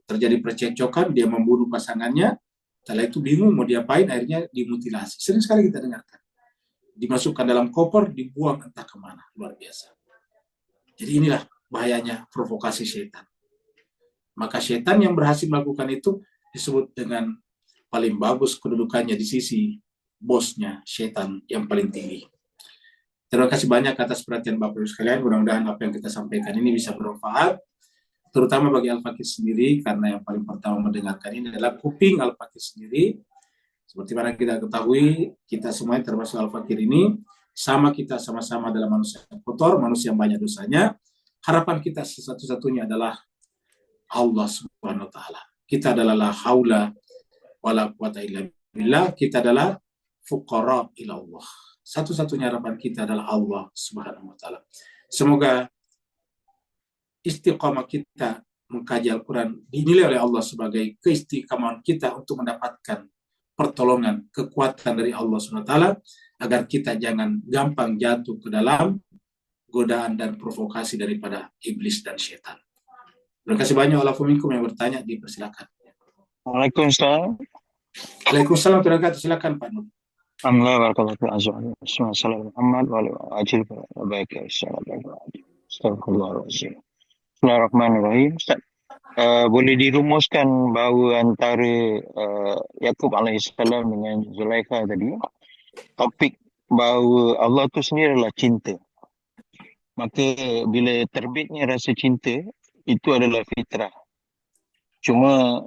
terjadi percekcokan, dia membunuh pasangannya, setelah itu bingung mau diapain, akhirnya dimutilasi. Sering sekali kita dengarkan. Dimasukkan dalam koper, dibuang entah kemana, luar biasa. Jadi inilah bahayanya provokasi setan. Maka setan yang berhasil melakukan itu disebut dengan paling bagus kedudukannya di sisi bosnya, setan yang paling tinggi. Terima kasih banyak atas perhatian Bapak Ibu sekalian. Mudah-mudahan apa yang kita sampaikan ini bisa bermanfaat, terutama bagi Al-Fakir sendiri, karena yang paling pertama mendengarkan ini adalah kuping Al-Fakir sendiri. Seperti mana kita ketahui, kita semua termasuk Al-Fakir ini, kita sama-sama adalah manusia yang kotor, manusia yang banyak dosanya. Harapan kita satu-satunya adalah Allah Subhanahu wa taala. Kita adalah la haula wala quwata illa billah, kita adalah fuqara ila Allah. Satu-satunya harapan kita adalah Allah Subhanahu wa taala. Semoga istiqamah kita mengkaji Al-Qur'an dinilai oleh Allah sebagai keistiqamahan kita untuk mendapatkan pertolongan, kekuatan dari Allah Subhanahu wa taala, agar kita jangan gampang jatuh ke dalam godaan dan provokasi daripada iblis dan syaitan. Terima kasih banyak. Waalaikumsalam yang bertanya, dipersilakan. Waalaikumsalam. Waalaikumsalam, silakan Pak Nur. Alhamdulillah, warahmatullahi wabarakatuh. Assalamualaikum Muhammad wa alihi Astagfirullahaladzim. Bismillahirrahmanirrahim. Ustaz, boleh dirumuskan bahawa antara Yakub alaihissalam dengan Zulaikha tadi, topik bahawa Allah tu sendiri adalah cinta. Maka bila terbitnya rasa cinta, itu adalah fitrah. Cuma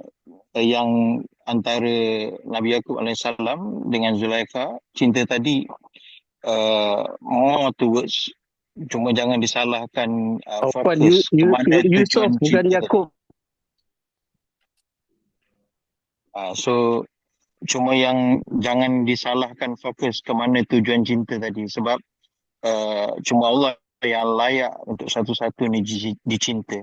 yang antara Nabi Yakub alaihissalam dengan Zulaikha, cinta tadi more towards, cuma jangan disalahkan fokus kepada Yusuf, tujuan bukan cinta. Yakub. So cuma yang jangan disalahkan fokus ke mana tujuan cinta tadi, sebab cuma Allah yang layak untuk satu-satu ni dicinta.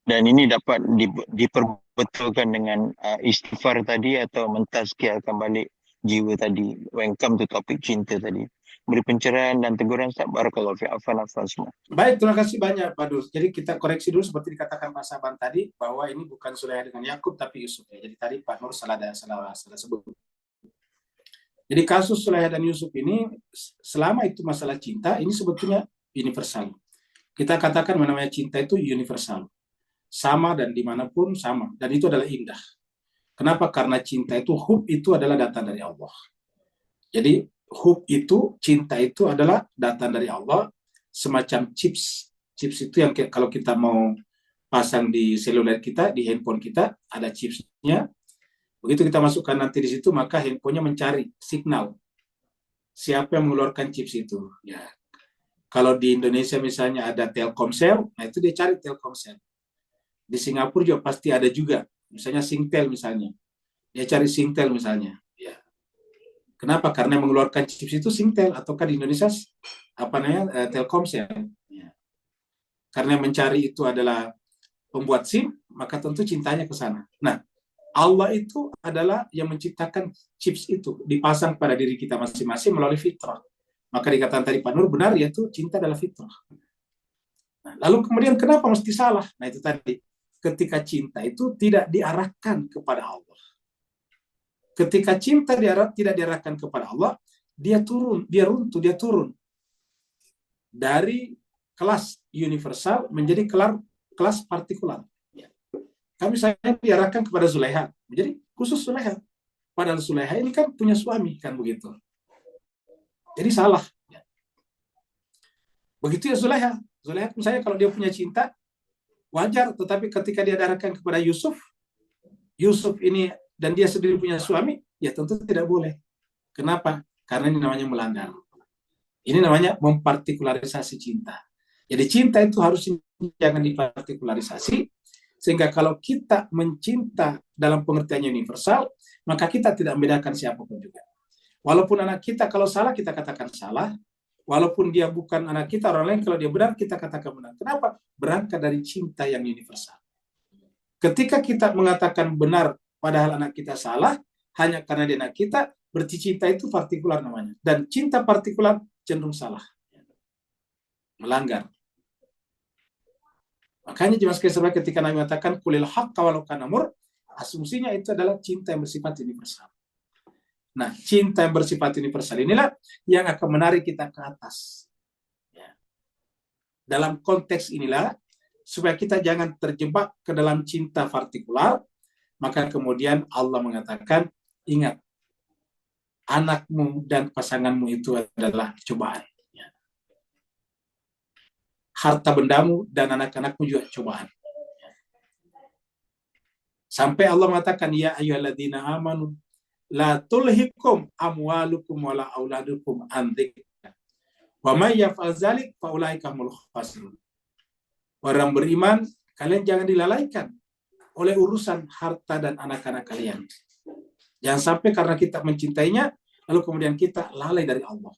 Dan ini dapat diperbetulkan dengan istighfar tadi atau mentazkiyahkan balik jiwa tadi. When come to topik cinta tadi, beri pencerahan dan teguran. Barakallahu fi afan semua. Baik, terima kasih banyak Pak Dul. Jadi kita koreksi dulu seperti dikatakan Pak Saban tadi, bahwa ini bukan Zulaikha dengan Yakub tapi Yusuf. Jadi tadi Pak Nur salah sebut. Jadi kasus Zulaikha dan Yusuf ini, selama itu masalah cinta, ini sebetulnya universal. Kita katakan namanya cinta itu universal. Sama dan dimanapun sama. Dan itu adalah indah. Kenapa? Karena cinta itu, hub itu adalah datang dari Allah. Jadi hub itu, cinta itu adalah datang dari Allah, semacam chips. Chips itu yang kalau kita mau pasang di seluler kita, di handphone kita, ada chipsnya. Begitu kita masukkan nanti di situ, maka handphonenya mencari signal. siapa yang mengeluarkan chips itu. Ya, kalau di Indonesia misalnya ada Telkomsel, nah itu dia cari Telkomsel. Di Singapura juga pasti ada juga, misalnya Singtel misalnya, dia cari Singtel misalnya. Ya, kenapa? Karena yang mengeluarkan chips itu Singtel, ataukah di Indonesia apa namanya Telkomsel. Ya. Karena yang mencari itu adalah pembuat SIM, maka tentu cintanya ke sana. Nah, Allah itu adalah yang menciptakan chips itu, dipasang pada diri kita masing-masing melalui fitrah. Maka dikatakan tadi Pak Nur, benar, yaitu cinta adalah fitrah. Nah, lalu kemudian kenapa mesti salah? Nah itu tadi, ketika cinta itu tidak diarahkan kepada Allah. Ketika cinta tidak diarahkan kepada Allah, dia runtuh, dia turun. Dari kelas universal menjadi kelas partikular. Kami misalnya diarahkan kepada Zulaiha, menjadi khusus Zulaiha. Padahal Zulaiha ini kan punya suami, kan begitu. Jadi salah. Begitu ya Zulaiha. Zulaiha misalnya kalau dia punya cinta, wajar. Tetapi ketika dia diarahkan kepada Yusuf ini dan dia sendiri punya suami, ya tentu tidak boleh. Kenapa? Karena ini namanya melanggar. Ini namanya mempartikularisasi cinta. Jadi cinta itu harus jangan dipartikularisasi. Sehingga kalau kita mencinta dalam pengertian universal, maka kita tidak membedakan siapapun juga. Walaupun anak kita kalau salah, kita katakan salah. Walaupun dia bukan anak kita, orang lain kalau dia benar, kita katakan benar. Kenapa? Berangkat dari cinta yang universal. Ketika kita mengatakan benar, padahal anak kita salah, hanya karena dia anak kita, berarti cinta itu partikular namanya. Dan cinta partikular cenderung salah. Melanggar. Makanya jemaah sekalian ketika Nabi mengatakan kulil haqqa walau kana mur, asumsinya itu adalah cinta yang bersifat universal. Nah, cinta yang bersifat universal inilah yang akan menarik kita ke atas. Ya. Dalam konteks inilah supaya kita jangan terjebak ke dalam cinta partikular, maka kemudian Allah mengatakan, ingat, anakmu dan pasanganmu itu adalah cobaan. Harta bendamu dan anak-anakmu juga cobaan. Sampai Allah mengatakan, ya ayyuhalladzina amanu la tulhikum amwalukum wala auladukum an dzikrillah. Wa may yaf'al dzalik fa ulaika humul khasirun. Orang beriman, kalian jangan dilalaikan oleh urusan harta dan anak-anak kalian. Jangan sampai karena kita mencintainya, lalu kemudian kita lalai dari Allah.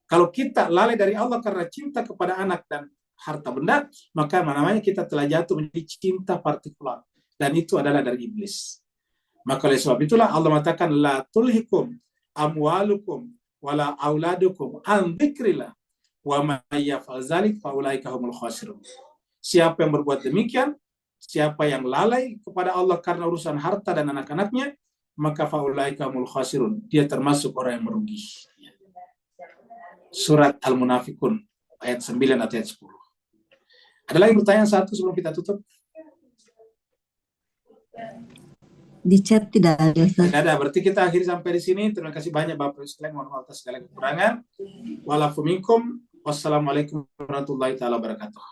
Kalau kita lalai dari Allah karena cinta kepada anak dan harta benda, maka namanya kita telah jatuh menjadi cinta partikular. Dan itu adalah dari iblis. Maka oleh sebab itulah Allah mengatakan, la tulhikum amwalukum wala auladukum an dzikrillah wa may yaf'al dzalik fa ulaika humul khasirun. Siapa yang berbuat demikian, siapa yang lalai kepada Allah karena urusan harta dan anak-anaknya, maka fa ulaika humul khasirun. Dia termasuk orang yang merugi. Surat Al-Munafikun ayat 9 atau ayat 10. Ada lagi pertanyaan satu sebelum kita tutup? Di chat tidak ada. Tidak ada. Berarti kita akhiri sampai di sini. Terima kasih banyak Bapak Ibu sekalian. Mohon maaf atas segala kekurangan. Walafuminkum. Wassalamualaikum warahmatullahi wabarakatuh.